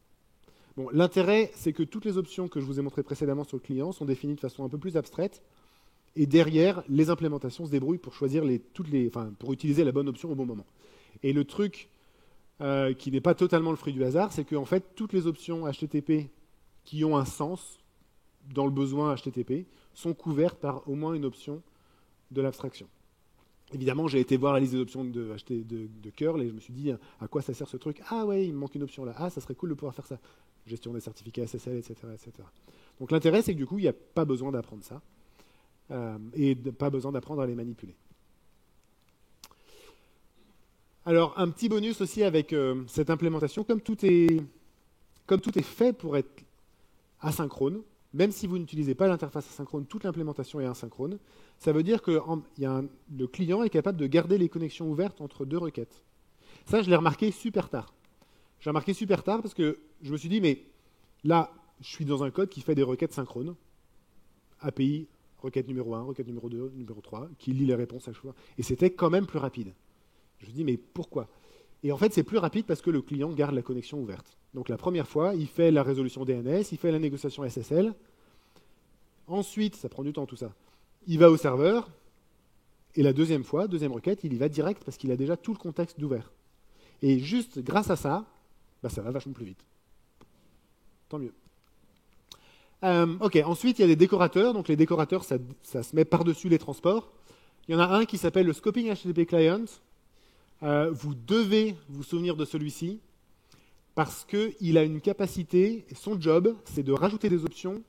Speaker 1: Bon, l'intérêt, c'est que toutes les options que je vous ai montrées précédemment sur le client sont définies de façon un peu plus abstraite, et derrière, les implémentations se débrouillent pour choisir pour utiliser la bonne option au bon moment. Et le truc qui n'est pas totalement le fruit du hasard, c'est qu'en fait, toutes les options HTTP qui ont un sens dans le besoin HTTP sont couvertes par au moins une option de l'abstraction. Évidemment, j'ai été voir la liste des options de curl et je me suis dit à quoi ça sert ce truc. Ah ouais, il me manque une option là. Ah, ça serait cool de pouvoir faire ça. Gestion des certificats SSL, etc. etc. Donc l'intérêt, c'est que du coup, il n'y a pas besoin d'apprendre ça et pas besoin d'apprendre à les manipuler. Alors, un petit bonus aussi avec cette implémentation, comme tout est fait pour être asynchrone, même si vous n'utilisez pas l'interface asynchrone, toute l'implémentation est asynchrone. Ça veut dire que le client est capable de garder les connexions ouvertes entre deux requêtes. Ça, je l'ai remarqué super tard. J'ai remarqué super tard parce que je me suis dit, mais là, je suis dans un code qui fait des requêtes synchrones. API, requête numéro 1, requête numéro 2, numéro 3, qui lit les réponses à chaque fois. Et c'était quand même plus rapide. Je me dis, mais pourquoi? Et en fait, c'est plus rapide parce que le client garde la connexion ouverte. Donc la première fois, il fait la résolution DNS, il fait la négociation SSL. Ensuite, ça prend du temps tout ça, il va au serveur. Et la deuxième fois, deuxième requête, il y va direct parce qu'il a déjà tout le contexte d'ouvert. Et juste grâce à ça, ça va vachement plus vite. Tant mieux. Ok, ensuite, il y a des décorateurs. Donc les décorateurs, ça se met par-dessus les transports. Il y en a un qui s'appelle le Scoping HTTP Client. Vous devez vous souvenir de celui-ci parce qu'il a une capacité, et son job, c'est de rajouter des options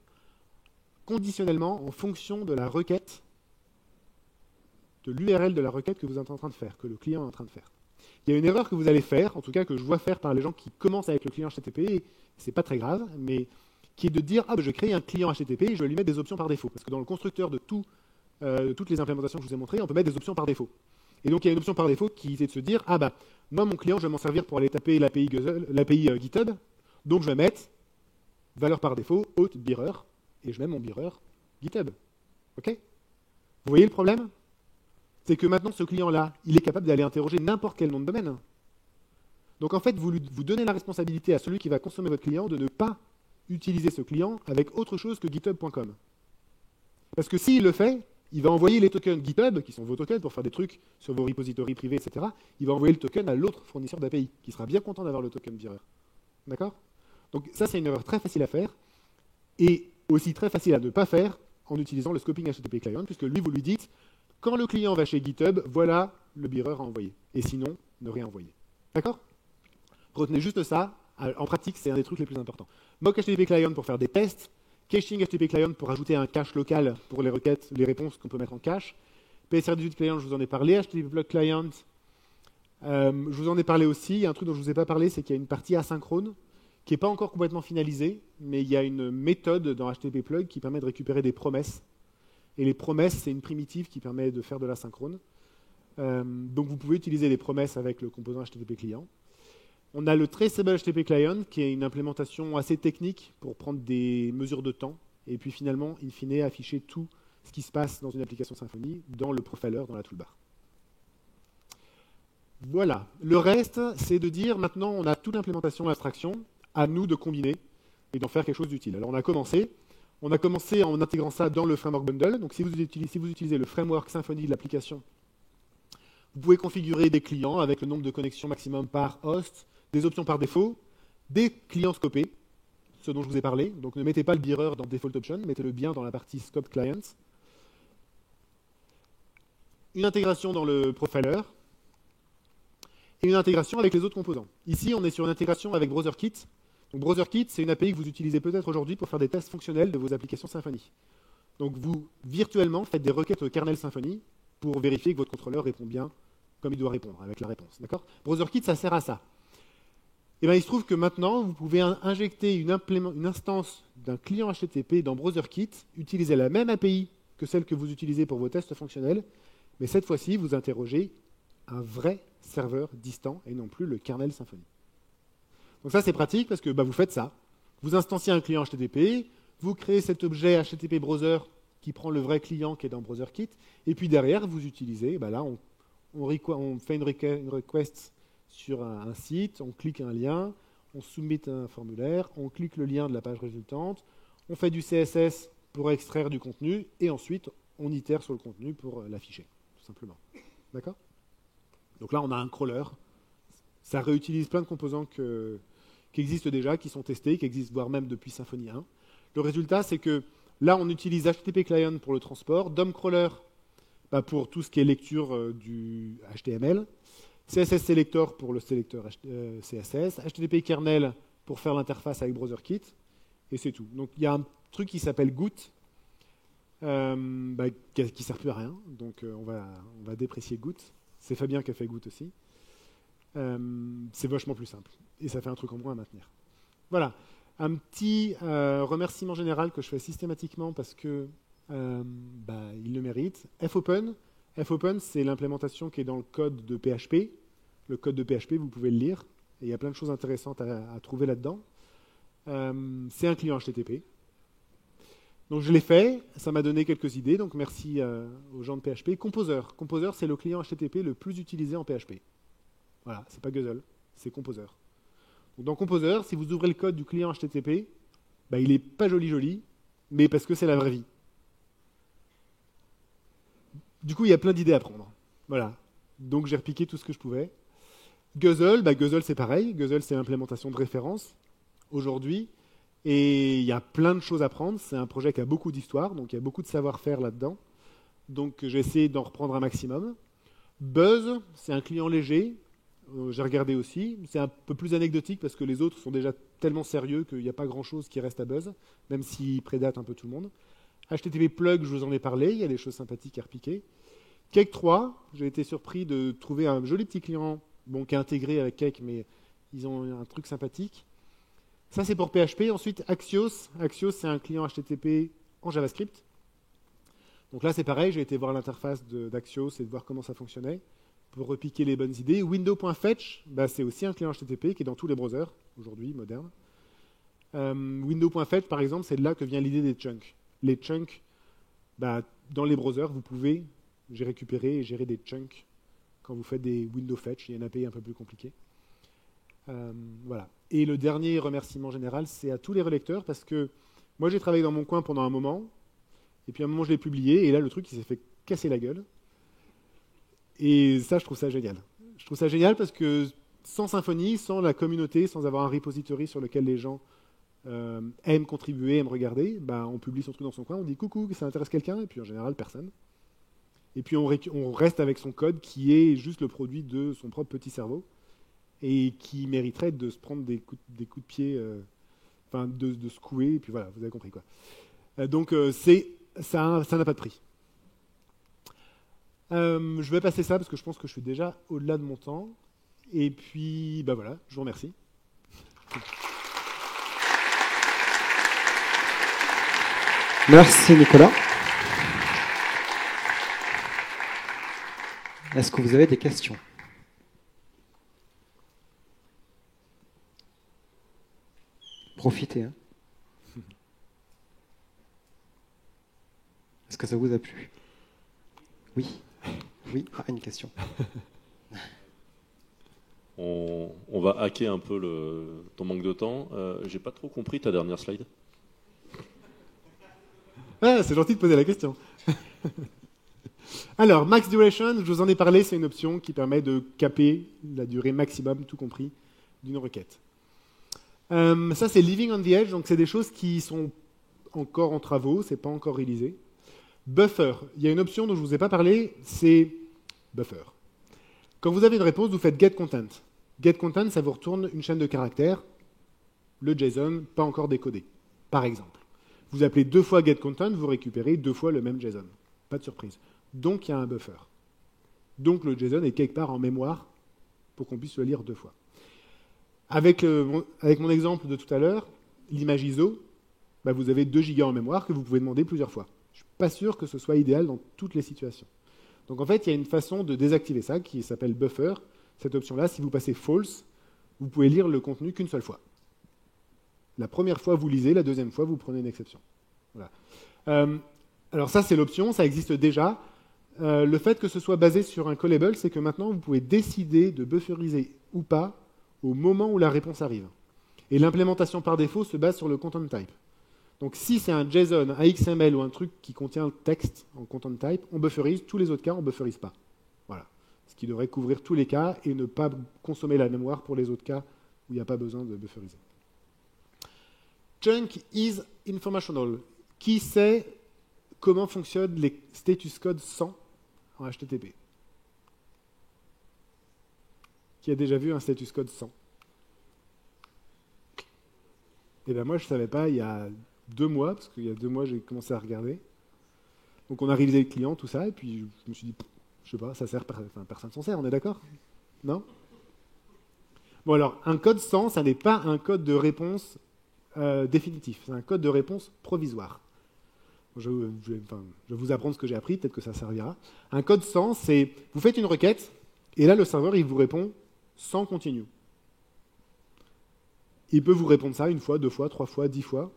Speaker 1: conditionnellement en fonction de la requête, de l'URL de la requête que vous êtes en train de faire, que le client est en train de faire. Il y a une erreur que vous allez faire, en tout cas que je vois faire par les gens qui commencent avec le client HTTP, et c'est pas très grave, mais qui est de dire je vais créer un client HTTP et je vais lui mettre des options par défaut. Parce que dans le constructeur de toutes les implémentations que je vous ai montrées, on peut mettre des options par défaut. Et donc il y a une option par défaut qui est de se dire moi mon client je vais m'en servir pour aller taper l'API GitHub, donc je vais mettre valeur par défaut auth bearer et je mets mon bearer GitHub. Ok? Vous voyez le problème? C'est que maintenant ce client-là, il est capable d'aller interroger n'importe quel nom de domaine. Donc en fait, vous donnez la responsabilité à celui qui va consommer votre client de ne pas utiliser ce client avec autre chose que github.com. Parce que s'il le fait, il va envoyer les tokens GitHub, qui sont vos tokens pour faire des trucs sur vos repositories privés, etc. Il va envoyer le token à l'autre fournisseur d'API, qui sera bien content d'avoir le token bearer. D'accord? Donc ça, c'est une erreur très facile à faire, et aussi très facile à ne pas faire en utilisant le scoping HTTP client, puisque lui, vous lui dites, quand le client va chez GitHub, voilà le bearer à envoyer. Et sinon, ne rien envoyer. D'accord? Retenez juste ça. En pratique, c'est un des trucs les plus importants. Mock HTTP client pour faire des tests. Caching HTTP client pour ajouter un cache local pour les requêtes, les réponses qu'on peut mettre en cache. PSR18 client, je vous en ai parlé. HTTP plug client, je vous en ai parlé aussi. Il y a un truc dont je ne vous ai pas parlé, c'est qu'il y a une partie asynchrone qui n'est pas encore complètement finalisée, mais il y a une méthode dans HTTP plug qui permet de récupérer des promesses. Et les promesses, c'est une primitive qui permet de faire de l'asynchrone. Donc vous pouvez utiliser les promesses avec le composant HTTP client. On a le Traceable HTTP Client, qui est une implémentation assez technique pour prendre des mesures de temps, et puis finalement, in fine, afficher tout ce qui se passe dans une application Symfony dans le profiler, dans la toolbar. Voilà. Le reste, c'est de dire, maintenant, on a toute l'implémentation, l'abstraction, à nous de combiner et d'en faire quelque chose d'utile. Alors on a commencé en intégrant ça dans le framework bundle. Donc si vous utilisez le framework Symfony de l'application, vous pouvez configurer des clients avec le nombre de connexions maximum par host, des options par défaut, des clients scopés, ce dont je vous ai parlé. Donc ne mettez pas le bearer dans Default Option, mettez-le bien dans la partie Scope Clients. Une intégration dans le profiler et une intégration avec les autres composants. Ici, on est sur une intégration avec BrowserKit. Donc BrowserKit, c'est une API que vous utilisez peut-être aujourd'hui pour faire des tests fonctionnels de vos applications Symfony. Donc vous, virtuellement, faites des requêtes au kernel Symfony pour vérifier que votre contrôleur répond bien comme il doit répondre, avec la réponse. D'accord? BrowserKit, ça sert à ça. Et bien, il se trouve que maintenant, vous pouvez injecter une instance d'un client HTTP dans BrowserKit, utiliser la même API que celle que vous utilisez pour vos tests fonctionnels, mais cette fois-ci, vous interrogez un vrai serveur distant et non plus le kernel Symfony. Donc ça, c'est pratique parce que vous faites ça. Vous instanciez un client HTTP, vous créez cet objet HTTP Browser qui prend le vrai client qui est dans BrowserKit, et puis derrière, vous utilisez, là, on fait une request sur un site, on clique un lien, on soumet un formulaire, on clique le lien de la page résultante, on fait du CSS pour extraire du contenu, et ensuite, on itère sur le contenu pour l'afficher, tout simplement. D'accord? Donc là, on a un crawler. Ça réutilise plein de composants qui existent déjà, qui sont testés, qui existent voire même depuis Symfony 1. Le résultat, c'est que là, on utilise HTTP Client pour le transport, DOM Crawler pour tout ce qui est lecture du HTML, CSS Selector pour le sélecteur CSS, HTTP Kernel pour faire l'interface avec BrowserKit, et c'est tout. Donc il y a un truc qui s'appelle Goot, qui ne sert plus à rien, donc on va déprécier Goot. C'est Fabien qui a fait Goot aussi. C'est vachement plus simple, et ça fait un truc en moins à maintenir. Voilà, un petit remerciement général que je fais systématiquement parce que il le mérite. fopen, c'est l'implémentation qui est dans le code de PHP. Le code de PHP, vous pouvez le lire, et il y a plein de choses intéressantes à trouver là-dedans. C'est un client HTTP. Donc je l'ai fait, ça m'a donné quelques idées, donc merci aux gens de PHP. Composer, c'est le client HTTP le plus utilisé en PHP. Voilà, c'est pas Guzzle, c'est Composer. Donc dans Composer, si vous ouvrez le code du client HTTP, il n'est pas joli, mais parce que c'est la vraie vie. Du coup, il y a plein d'idées à prendre. Voilà. Donc j'ai repiqué tout ce que je pouvais. Guzzle, Guzzle c'est pareil. Guzzle, c'est l'implémentation de référence aujourd'hui. Et il y a plein de choses à prendre. C'est un projet qui a beaucoup d'histoire, donc il y a beaucoup de savoir-faire là-dedans. Donc j'ai essayé d'en reprendre un maximum. Buzz, c'est un client léger. J'ai regardé aussi. C'est un peu plus anecdotique parce que les autres sont déjà tellement sérieux qu'il n'y a pas grand-chose qui reste à Buzz, même s'il prédate un peu tout le monde. HTTP plug, je vous en ai parlé, il y a des choses sympathiques à repiquer. Cake 3, j'ai été surpris de trouver un joli petit client bon, qui est intégré avec Cake, mais ils ont un truc sympathique. Ça, c'est pour PHP. Ensuite, Axios. Axios, c'est un client HTTP en JavaScript. Donc là, c'est pareil, j'ai été voir l'interface d'Axios et de voir comment ça fonctionnait pour repiquer les bonnes idées. Window.fetch, c'est aussi un client HTTP qui est dans tous les browsers, aujourd'hui, modernes. Window.fetch, par exemple, c'est de là que vient l'idée des chunks. Les chunks, dans les browsers, vous pouvez récupérer et gérer des chunks quand vous faites des window fetch. Il y a une API un peu plus compliquée. Voilà. Et le dernier remerciement général, c'est à tous les relecteurs, parce que moi, j'ai travaillé dans mon coin pendant un moment, et puis à un moment, je l'ai publié, et là, le truc, il s'est fait casser la gueule. Et ça, je trouve ça génial. Je trouve ça génial parce que sans Symfony, sans la communauté, sans avoir un repository sur lequel les gens aiment contribuer, aiment regarder, on publie son truc dans son coin, on dit coucou, ça intéresse quelqu'un, et puis en général, personne. Et puis on reste avec son code qui est juste le produit de son propre petit cerveau et qui mériterait de se prendre des coups de pied, de secouer, et puis voilà, vous avez compris quoi. Donc ça n'a pas de prix. Je vais passer ça parce que je pense que je suis déjà au-delà de mon temps. Et puis, voilà, je vous remercie.
Speaker 2: Merci Nicolas. Est-ce que vous avez des questions ? Profitez. Est-ce que ça vous a plu ? Oui. Oui, une question.
Speaker 3: On va hacker un peu ton manque de temps. J'ai pas trop compris ta dernière slide.
Speaker 1: Ah, c'est gentil de poser la question. Alors, Max Duration, je vous en ai parlé, c'est une option qui permet de caper la durée maximum, tout compris, d'une requête. Ça, c'est Living on the Edge, donc c'est des choses qui sont encore en travaux, c'est pas encore réalisé. Buffer, il y a une option dont je ne vous ai pas parlé, c'est Buffer. Quand vous avez une réponse, vous faites getContent. GetContent, ça vous retourne une chaîne de caractères, le JSON pas encore décodé, par exemple. Vous appelez 2 fois getContent, vous récupérez 2 fois le même JSON. Pas de surprise. Donc, il y a un buffer. Donc, le JSON est quelque part en mémoire pour qu'on puisse le lire 2 fois. Avec mon exemple de tout à l'heure, l'image ISO, vous avez 2 gigas en mémoire que vous pouvez demander plusieurs fois. Je ne suis pas sûr que ce soit idéal dans toutes les situations. Donc en fait, il y a une façon de désactiver ça qui s'appelle buffer. Cette option-là, si vous passez false, vous pouvez lire le contenu qu'une seule fois. La première fois, vous lisez, la deuxième fois, vous prenez une exception. Voilà. Alors ça, c'est l'option, ça existe déjà. Le fait que ce soit basé sur un callable, c'est que maintenant, vous pouvez décider de bufferiser ou pas au moment où la réponse arrive. Et l'implémentation par défaut se base sur le content type. Donc si c'est un JSON, un XML ou un truc qui contient le texte en content type, on bufferise. Tous les autres cas, on ne bufferise pas. Voilà. Ce qui devrait couvrir tous les cas et ne pas consommer la mémoire pour les autres cas où il n'y a pas besoin de bufferiser. Chunk is informational. Qui sait comment fonctionnent les status codes 100 en HTTP? Qui a déjà vu un status code 100? Eh bien moi, je ne savais pas il y a 2 mois, parce qu'il y a 2 mois, j'ai commencé à regarder. Donc on a révisé le client, tout ça, et puis je me suis dit, je sais pas, ça sert, personne s'en sert, on est d'accord? Non? Bon alors, un code 100, ça n'est pas un code de réponse définitif, c'est un code de réponse provisoire. Je vais vous apprendre ce que j'ai appris, peut-être que ça servira. Un code 100, c'est, vous faites une requête, et là le serveur, il vous répond sans continue. Il peut vous répondre ça 1 fois, 2 fois, 3 fois, 10 fois.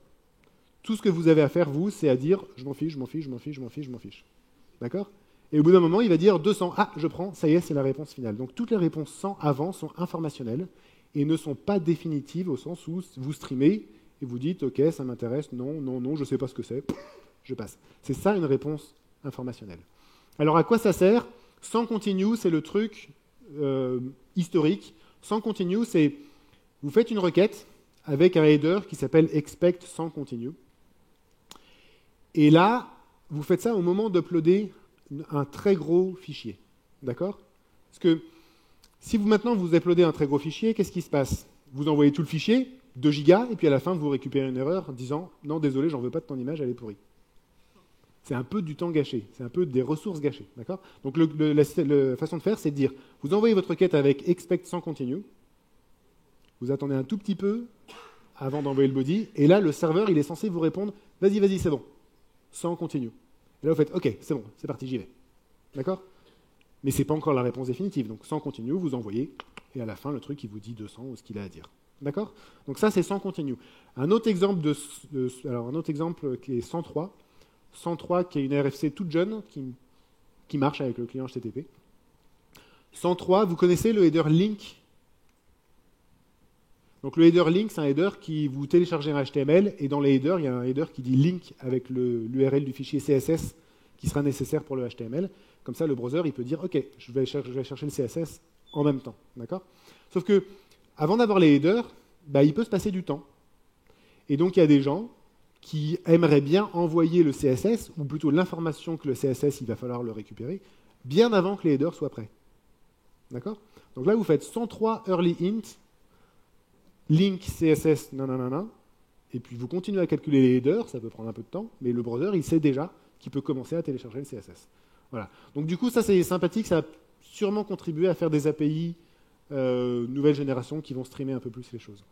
Speaker 1: Tout ce que vous avez à faire, vous, c'est à dire « je m'en fiche, je m'en fiche, je m'en fiche, je m'en fiche, je m'en fiche ». D'accord? Et au bout d'un moment, il va dire 200. Ah, je prends, ça y est, c'est la réponse finale. Donc toutes les réponses 100 avant sont informationnelles et ne sont pas définitives au sens où vous streamez et vous dites « ok, ça m'intéresse, non, non, non, je ne sais pas ce que c'est, je passe ». C'est ça une réponse informationnelle. Alors à quoi ça sert? Sans continue, c'est le truc historique. Sans continue, c'est vous faites une requête avec un header qui s'appelle expect sans continue. Et là, vous faites ça au moment d'uploader un très gros fichier. D'accord? Parce que si maintenant vous uploadez un très gros fichier, qu'est-ce qui se passe? Vous envoyez tout le fichier, 2 gigas, et puis à la fin, vous récupérez une erreur en disant « non, désolé, j'en veux pas de ton image, elle est pourrie ». C'est un peu du temps gâché, c'est un peu des ressources gâchées. D'accord ? Donc la façon de faire, c'est de dire, vous envoyez votre requête avec expect sans continue, vous attendez un tout petit peu avant d'envoyer le body, et là, le serveur, il est censé vous répondre, vas-y, c'est bon, sans continue. Et là, vous faites, ok, c'est bon, c'est parti, j'y vais. D'accord ? Mais ce n'est pas encore la réponse définitive. Donc, sans continue, vous envoyez, et à la fin, le truc, il vous dit 200 ou ce qu'il a à dire. D'accord ? Donc ça, c'est sans continue. Un autre exemple qui est 103. 103, qui est une RFC toute jeune, qui marche avec le client HTTP. 103, vous connaissez le header link. Donc le header link, c'est un header qui vous téléchargez un HTML, et dans les headers, il y a un header qui dit link avec l'URL du fichier CSS qui sera nécessaire pour le HTML. Comme ça, le browser, il peut dire, OK, je vais chercher le CSS en même temps. D'accord ? Sauf que, avant d'avoir les headers, il peut se passer du temps. Et donc, il y a des gens qui aimeraient bien envoyer le CSS, ou plutôt l'information que le CSS, il va falloir le récupérer, bien avant que les headers soient prêts. D'accord ? Donc là, vous faites 103 early int, link CSS, nanana, et puis vous continuez à calculer les headers, ça peut prendre un peu de temps, mais le browser, il sait déjà qu'il peut commencer à télécharger le CSS. Voilà. Donc du coup, ça c'est sympathique, ça a sûrement contribué à faire des API nouvelle génération qui vont streamer un peu plus les choses.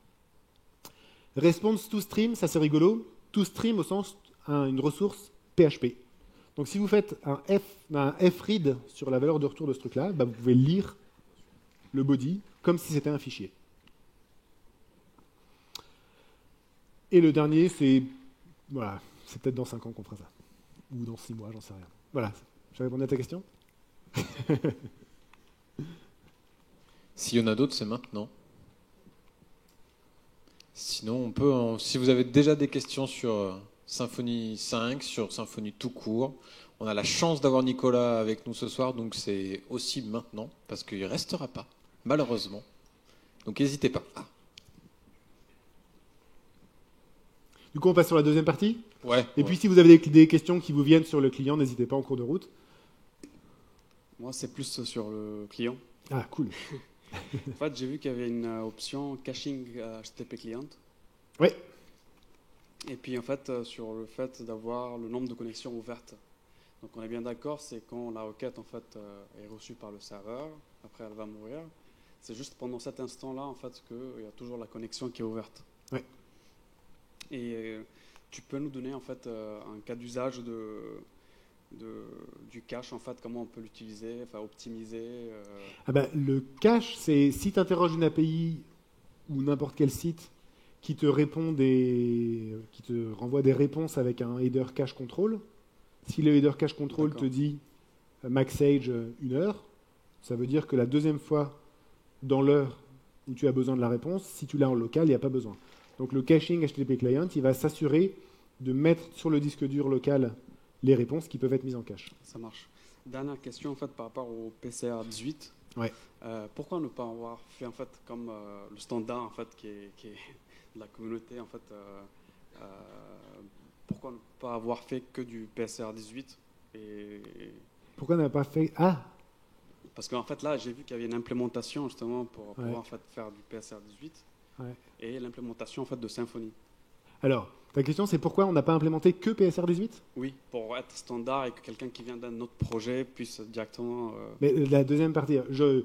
Speaker 1: Response to stream, ça c'est rigolo. To stream au sens une ressource PHP. Donc si vous faites un fread sur la valeur de retour de ce truc-là, vous pouvez lire le body comme si c'était un fichier. Et le dernier, c'est peut-être dans 5 ans qu'on fera ça. Ou dans 6 mois, j'en sais rien. Voilà, j'ai répondu à ta question.
Speaker 4: S'il y en a d'autres, c'est maintenant. Sinon, on peut, si vous avez déjà des questions sur Symfony 5, sur Symfony tout court, on a la chance d'avoir Nicolas avec nous ce soir, donc c'est aussi maintenant, parce qu'il ne restera pas, malheureusement. Donc n'hésitez pas.
Speaker 1: Du coup, on passe sur la deuxième partie.
Speaker 4: Ouais.
Speaker 1: Et puis, si vous avez des questions qui vous viennent sur le client, n'hésitez pas en cours de route.
Speaker 5: Moi, c'est plus sur le client.
Speaker 1: Ah, cool.
Speaker 5: En fait, j'ai vu qu'il y avait une option caching HTTP client.
Speaker 1: Oui.
Speaker 5: Et puis, en fait, sur le fait d'avoir le nombre de connexions ouvertes. Donc, on est bien d'accord, c'est quand la requête en fait est reçue par le serveur. Après, elle va mourir. C'est juste pendant cet instant-là, en fait, qu'il y a toujours la connexion qui est ouverte.
Speaker 1: Oui.
Speaker 5: Et tu peux nous donner en fait un cas d'usage du cache, en fait, comment on peut l'utiliser, enfin optimiser
Speaker 1: Le cache, c'est si tu interroges une API ou n'importe quel site qui te qui te renvoie des réponses avec un header cache control. Si le header cache control te dit max age 1 heure, ça veut dire que la deuxième fois dans l'heure où tu as besoin de la réponse, si tu l'as en local, il n'y a pas besoin. Donc le caching HTTP client, il va s'assurer de mettre sur le disque dur local les réponses qui peuvent être mises en cache.
Speaker 5: Ça marche. Dernière question en fait par rapport au PCR 18.
Speaker 1: Ouais.
Speaker 5: Pourquoi ne pas avoir fait en fait comme le standard en fait qui est de la communauté en fait. Pourquoi ne pas avoir fait que du PCR 18
Speaker 1: Pourquoi n'a pas fait
Speaker 5: Parce qu'en fait là j'ai vu qu'il y avait une implémentation justement pour pouvoir en fait faire du PCR 18 et l'implémentation en fait de Symfony.
Speaker 1: Alors, ta question c'est pourquoi on n'a pas implémenté que PSR 18 ?
Speaker 5: Oui, pour être standard et que quelqu'un qui vient d'un autre projet puisse directement...
Speaker 1: Mais la deuxième partie, je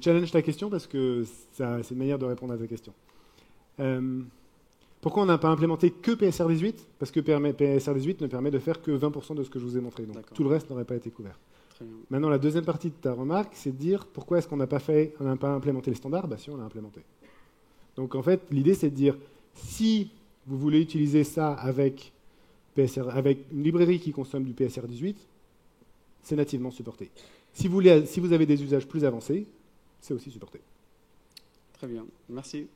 Speaker 1: challenge ta question parce que c'est une manière de répondre à ta question. Pourquoi on n'a pas implémenté que PSR 18 ? Parce que PSR 18 ne permet de faire que 20% de ce que je vous ai montré. Donc tout le reste n'aurait pas été couvert.
Speaker 5: Très bien.
Speaker 1: Maintenant, la deuxième partie de ta remarque, c'est de dire pourquoi est-ce qu'on n'a pas implémenté les standards ? Si, on l'a implémenté. Donc en fait, l'idée c'est de dire si vous voulez utiliser ça avec une librairie qui consomme du PSR 18, c'est nativement supporté. Si vous avez des usages plus avancés, c'est aussi supporté.
Speaker 5: Très bien, merci.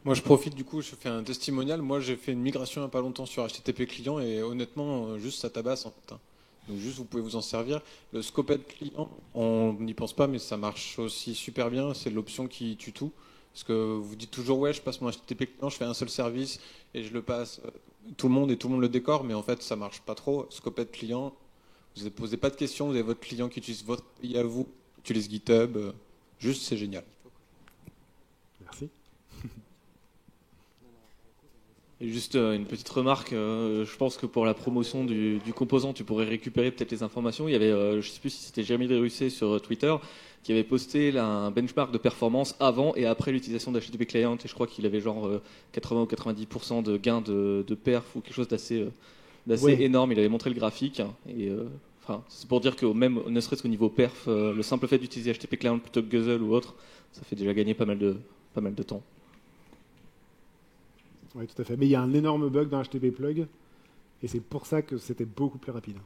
Speaker 4: Moi, je profite du coup, je fais un testimonial. Moi, j'ai fait une migration il n'y a pas longtemps sur HTTP client et honnêtement, juste ça tabasse en fait. Donc juste, vous pouvez vous en servir. Le scoped client, on n'y pense pas, mais ça marche aussi super bien. C'est l'option qui tue tout. Parce que vous dites toujours, ouais, je passe mon HTTP client, je fais un seul service et je le passe tout le monde le décore, mais en fait, ça marche pas trop. Scoped client, vous ne posez pas de questions, vous avez votre client qui utilise votre API à vous, qui utilise GitHub. Juste, c'est génial.
Speaker 1: Merci.
Speaker 6: Et juste une petite remarque, je pense que pour la promotion du composant, tu pourrais récupérer peut-être les informations. Il y avait, je ne sais plus si c'était Jérémy Drusset sur Twitter, qui avait posté là, un benchmark de performance avant et après l'utilisation d'HTTP Client. Et je crois qu'il avait genre 80 ou 90% de gains de perf ou quelque chose d'assez
Speaker 1: Ouais.
Speaker 6: énorme. Il avait montré le graphique. Et enfin, c'est pour dire que même, ne serait-ce qu'au niveau perf, le simple fait d'utiliser HTTP Client plutôt que Guzzle ou autre, ça fait déjà gagner pas mal de temps.
Speaker 1: Oui, tout à fait. Mais il y a un énorme bug dans HTTP Plug, et c'est pour ça que c'était beaucoup plus rapide.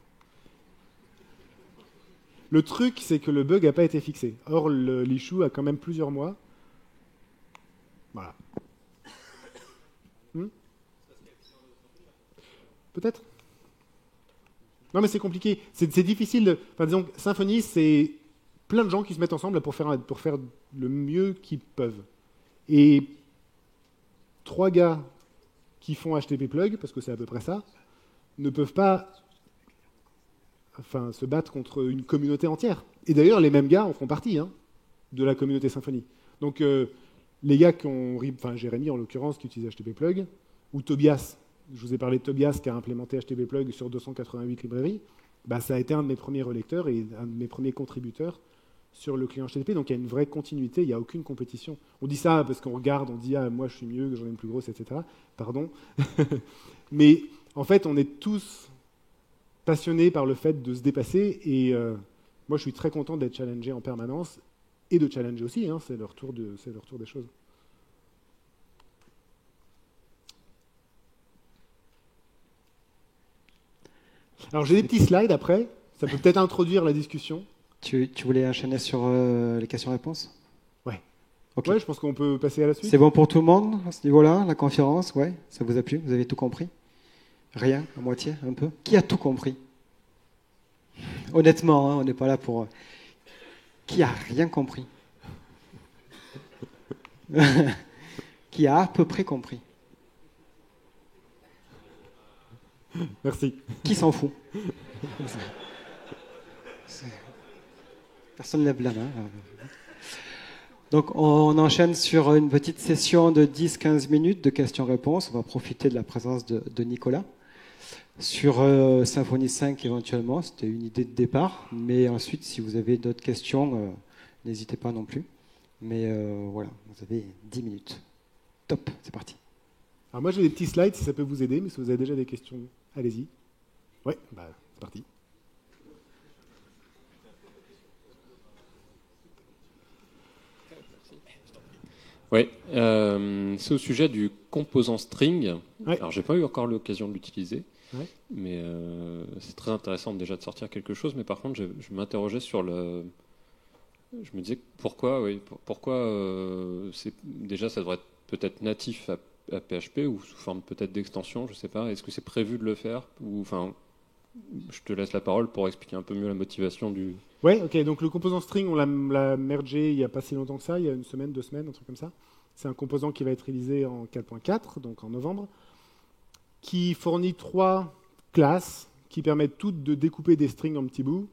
Speaker 1: Le truc, c'est que le bug n'a pas été fixé. Or, l'issue a quand même plusieurs mois. Voilà. Peut-être. Non, mais c'est compliqué. C'est difficile. Enfin, disons, Symfony, c'est plein de gens qui se mettent ensemble pour faire le mieux qu'ils peuvent. Et 3 gars qui font HTTP Plug, parce que c'est à peu près ça, ne peuvent pas se battre contre une communauté entière. Et d'ailleurs, les mêmes gars en font partie de la communauté Symfony. Donc, les gars qui ont... Enfin, Jérémy, en l'occurrence, qui utilise HTTP Plug, ou Tobias, je vous ai parlé de Tobias qui a implémenté HTTP Plug sur 288 librairies, bah, ça a été un de mes premiers relecteurs et un de mes premiers contributeurs sur le client HTTP, donc il y a une vraie continuité, il n'y a aucune compétition. On dit ça parce qu'on regarde, on dit « Ah, moi je suis mieux, que j'en ai une plus grosse, etc. » Pardon. Mais en fait, on est tous passionnés par le fait de se dépasser, et moi je suis très content d'être challengé en permanence, et de challenger aussi, c'est le retour des choses. Alors j'ai des petits slides après, ça peut peut-être introduire la discussion.
Speaker 2: Tu voulais enchaîner sur les questions-réponses?
Speaker 1: Ouais.
Speaker 2: Ok.
Speaker 1: Ouais, je pense qu'on peut passer à la suite.
Speaker 2: C'est bon pour tout le monde à ce niveau-là, la conférence? Ouais, ça vous a plu? Vous avez tout compris? Rien? À moitié? Un peu? Qui a tout compris? Honnêtement, on n'est pas là pour... Qui a rien compris? Qui a à peu près compris?
Speaker 1: Merci.
Speaker 2: Qui s'en fout? Personne ne lève la main. Donc on enchaîne sur une petite session de 10-15 minutes de questions-réponses. On va profiter de la présence de Nicolas. Sur Symfony 5 éventuellement, c'était une idée de départ. Mais ensuite, si vous avez d'autres questions, n'hésitez pas non plus. Mais voilà, vous avez 10 minutes. Top, c'est parti.
Speaker 1: Alors moi j'ai des petits slides si ça peut vous aider, mais si vous avez déjà des questions, allez-y. Ouais, bah c'est parti.
Speaker 7: Oui, c'est au sujet du composant string.
Speaker 1: Ouais.
Speaker 7: Alors, j'ai pas eu encore l'occasion de l'utiliser,
Speaker 1: Ouais.
Speaker 7: mais c'est très intéressant déjà de sortir quelque chose. Mais par contre, je m'interrogeais sur le. Je me disais pourquoi déjà ça devrait être peut-être natif à PHP ou sous forme peut-être d'extension, je sais pas. Est-ce que c'est prévu de le faire ou enfin, je te laisse la parole pour expliquer un peu mieux la motivation du.
Speaker 1: Ouais, ok, donc le composant string, on l'a mergé il n'y a pas si longtemps que ça, il y a une semaine, 2 semaines, un truc comme ça. C'est un composant qui va être réalisé en 4.4, donc en novembre, qui fournit 3 classes qui permettent toutes de découper des strings en petits bouts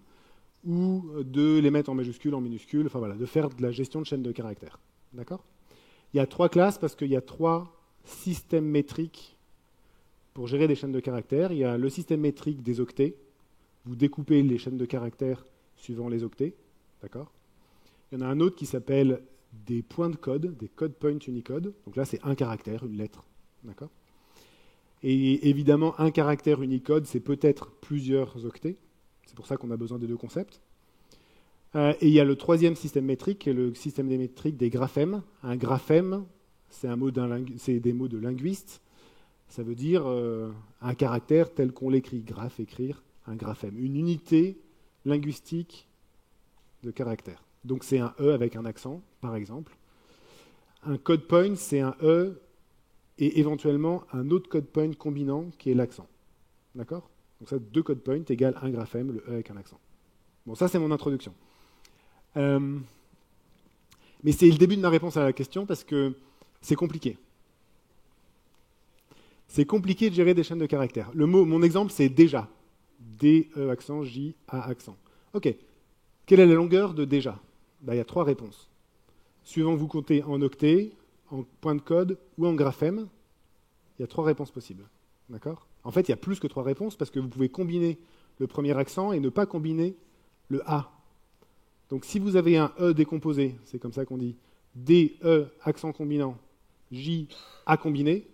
Speaker 1: ou de les mettre en majuscules, en minuscules, enfin voilà, de faire de la gestion de chaîne de caractères. D'accord ? Il y a 3 classes parce qu'il y a 3 systèmes métriques pour gérer des chaînes de caractères. Il y a le système métrique des octets. Vous découpez les chaînes de caractères suivant les octets. D'accord ? Il y en a un autre qui s'appelle des points de code, des code point Unicode. Donc là, c'est un caractère, une lettre. D'accord ? Et évidemment, un caractère Unicode, c'est peut-être plusieurs octets. C'est pour ça qu'on a besoin des 2 concepts. Et il y a le 3e système métrique, qui est le système des métriques des graphèmes. Un graphème, c'est des mots de linguiste. Ça veut dire un caractère tel qu'on l'écrit. Graphe, écrire, un graphème. Une unité linguistique de caractère. Donc c'est un E avec un accent, par exemple. Un code point, c'est un E et éventuellement un autre code point combinant qui est l'accent. D'accord ? Donc ça, 2 code points égale un graphème, le E avec un accent. Bon, ça c'est mon introduction. Mais c'est le début de ma réponse à la question parce que c'est compliqué. C'est compliqué de gérer des chaînes de caractères. Mon exemple, c'est déjà. D-E accent, J-A accent. Ok. Quelle est la longueur de déjà ? Ben, il y a 3 réponses. Suivant que vous comptez en octets, en point de code ou en graphème, il il y a 3 réponses possibles. D'accord ? En fait, il y a plus que 3 réponses parce que vous pouvez combiner le premier accent et ne pas combiner le A. Donc si vous avez un E décomposé, c'est comme ça qu'on dit, D, E, accent combinant, J, A combiné,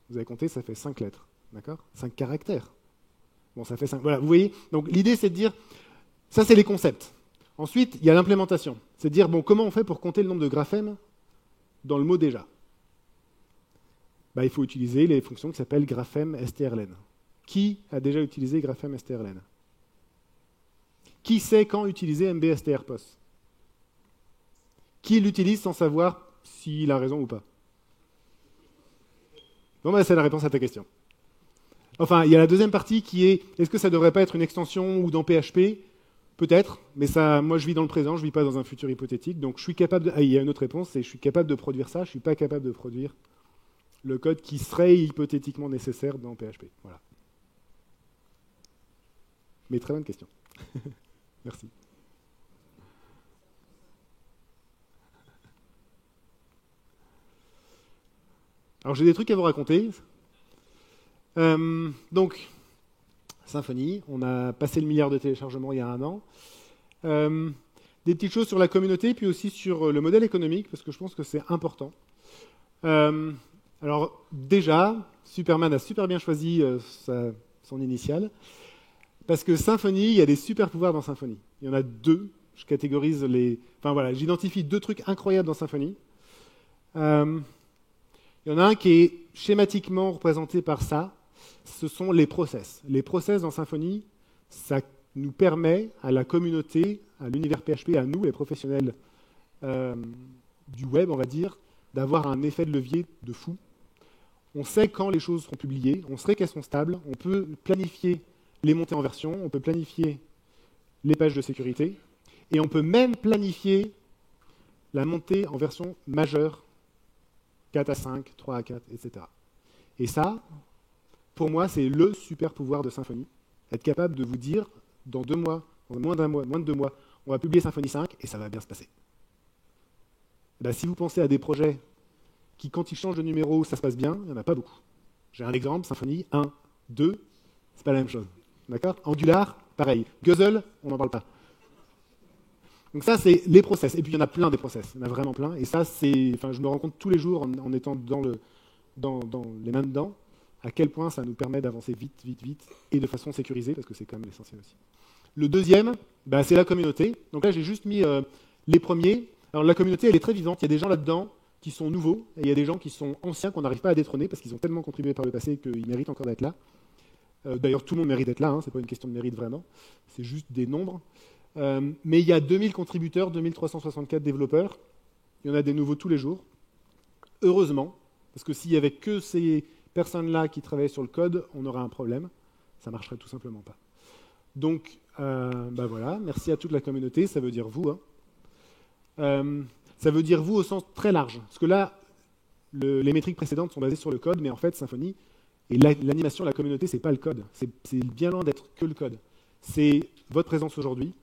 Speaker 1: vous avez compté, ça fait 5 lettres. D'accord ? 5 caractères. Bon, ça fait 5. Voilà, vous voyez ? Donc l'idée, c'est de dire, ça c'est les concepts. Ensuite, il y a l'implémentation. C'est de dire, bon, comment on fait pour compter le nombre de graphèmes dans le mot déjà ? Il faut utiliser les fonctions qui s'appellent graphème strlen. Qui a déjà utilisé graphème strlen ? Qui sait quand utiliser mbstrpost ? Qui l'utilise sans savoir s'il a raison ou pas ? Bon, c'est la réponse à ta question. Enfin, il y a la deuxième partie qui est, est-ce que ça ne devrait pas être une extension ou dans PHP ? Peut-être, mais ça, moi je vis dans le présent, je ne vis pas dans un futur hypothétique, donc je suis capable de... il y a une autre réponse, c'est je suis capable de produire ça, je ne suis pas capable de produire le code qui serait hypothétiquement nécessaire dans PHP. Voilà. Mais très bonne question. Merci. Alors j'ai des trucs à vous raconter. Donc, Symfony, on a passé le milliard de téléchargements il y a 1 an. Des petites choses sur la communauté, puis aussi sur le modèle économique, parce que je pense que c'est important. Alors déjà, Superman a super bien choisi son initiale, parce que Symfony, il y a des super pouvoirs dans Symfony. Il y en a 2. Je catégorise les... Enfin voilà, j'identifie 2 trucs incroyables dans Symfony. Il y en a un qui est schématiquement représenté par ça. Ce sont les process. Les process dans Symfony, ça nous permet à la communauté, à l'univers PHP, à nous, les professionnels du web, on va dire, d'avoir un effet de levier de fou. On sait quand les choses seront publiées, on sait qu'elles sont stables, on peut planifier les montées en version, on peut planifier les pages de sécurité, et on peut même planifier la montée en version majeure, 4 à 5, 3 à 4, etc. Et ça, pour moi, c'est le super pouvoir de Symfony. Être capable de vous dire, dans 2 mois, dans moins de 2 mois, on va publier Symfony 5 et ça va bien se passer. Si vous pensez à des projets qui, quand ils changent de numéro, ça se passe bien, il n'y en a pas beaucoup. J'ai un exemple, Symfony 1, 2, c'est pas la même chose. D'accord ? Angular, pareil. Guzzle, on n'en parle pas. Donc ça, c'est les process. Et puis il y en a plein des process. Il y en a vraiment plein. Et ça, je me rends compte tous les jours en étant dans les mains dedans, à quel point ça nous permet d'avancer vite, et de façon sécurisée, parce que c'est quand même l'essentiel aussi. Le deuxième, c'est la communauté. Donc là, j'ai juste mis les premiers. Alors la communauté, elle est très vivante. Il y a des gens là-dedans qui sont nouveaux, et il y a des gens qui sont anciens qu'on n'arrive pas à détrôner, parce qu'ils ont tellement contribué par le passé qu'ils méritent encore d'être là. D'ailleurs, tout le monde mérite d'être là, ce n'est pas une question de mérite vraiment, c'est juste des nombres. Mais il y a 2000 contributeurs, 2364 développeurs, il y en a des nouveaux tous les jours. Heureusement, parce que s'il n'y avait que ces personnes-là qui travaillaient sur le code, on aurait un problème, ça ne marcherait tout simplement pas. Donc, voilà, merci à toute la communauté, ça veut dire vous. Ça veut dire vous au sens très large, parce que là, les métriques précédentes sont basées sur le code, mais en fait, Symfony, et l'animation de la communauté, ce n'est pas le code. C'est bien loin d'être que le code. C'est votre présence aujourd'hui.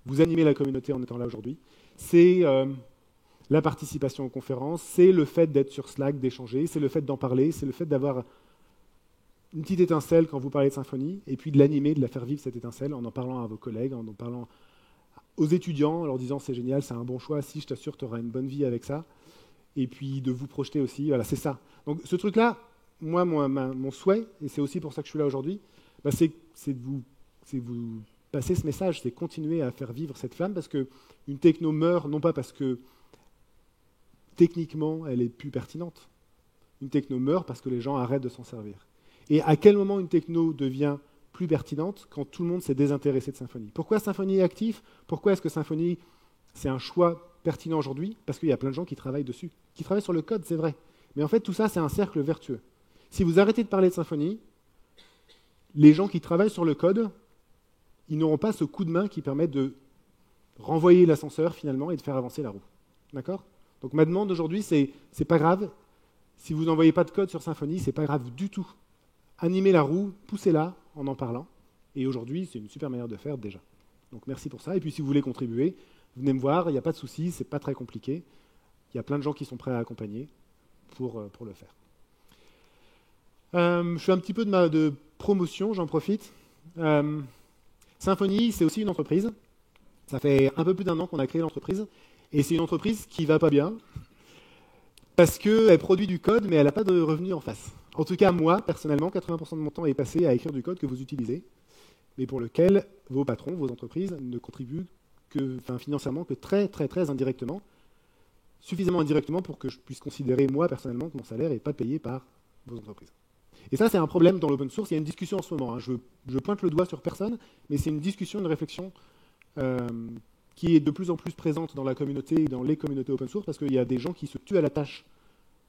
Speaker 1: Vous animez la communauté en étant là aujourd'hui. C'est la participation aux conférences. C'est le fait d'être sur Slack, d'échanger. C'est le fait d'en parler. C'est le fait d'avoir une petite étincelle quand vous parlez de Symfony. Et puis de l'animer, de la faire vivre, cette étincelle, en parlant à vos collègues, en parlant aux étudiants, en leur disant c'est génial, c'est un bon choix. Si, je t'assure, tu auras une bonne vie avec ça. Et puis de vous projeter aussi. Voilà, c'est ça. Donc ce truc-là, moi, mon souhait, et c'est aussi pour ça que je suis là aujourd'hui, c'est de vous passer ce message, c'est continuer à faire vivre cette flamme, parce qu'une techno meurt, non pas parce que techniquement elle est plus pertinente. Une techno meurt parce que les gens arrêtent de s'en servir. Et à quel moment une techno devient plus pertinente ? Quand tout le monde s'est désintéressé de Symfony. Pourquoi Symfony est actif ? Pourquoi est-ce que Symfony, c'est un choix pertinent aujourd'hui ? Parce qu'il y a plein de gens qui travaillent dessus. Qui travaillent sur le code, c'est vrai. Mais en fait, tout ça, c'est un cercle vertueux. Si vous arrêtez de parler de Symfony, les gens qui travaillent sur le code, ils n'auront pas ce coup de main qui permet de renvoyer l'ascenseur finalement et de faire avancer la roue. D'accord ? Donc ma demande aujourd'hui, c'est pas grave. Si vous n'envoyez pas de code sur Symfony, c'est pas grave du tout. Animez la roue, poussez-la en parlant. Et aujourd'hui, c'est une super manière de faire déjà. Donc merci pour ça. Et puis si vous voulez contribuer, venez me voir, il n'y a pas de souci, c'est pas très compliqué. Il y a plein de gens qui sont prêts à accompagner pour le faire. Je fais un petit peu de promotion, j'en profite. Symfony, c'est aussi une entreprise. Ça fait un peu plus d'un an qu'on a créé l'entreprise. Et c'est une entreprise qui va pas bien. Parce qu'elle produit du code, mais elle n'a pas de revenus en face. En tout cas, moi, personnellement, 80% de mon temps est passé à écrire du code que vous utilisez, mais pour lequel vos patrons, vos entreprises, ne contribuent financièrement que très, très, très indirectement. Suffisamment indirectement pour que je puisse considérer, moi, personnellement, que mon salaire n'est pas payé par vos entreprises. Et ça, c'est un problème dans l'open source. Il y a une discussion en ce moment. Je pointe le doigt sur personne, mais c'est une discussion, une réflexion qui est de plus en plus présente dans la communauté et dans les communautés open source, parce qu'il y a des gens qui se tuent à la tâche.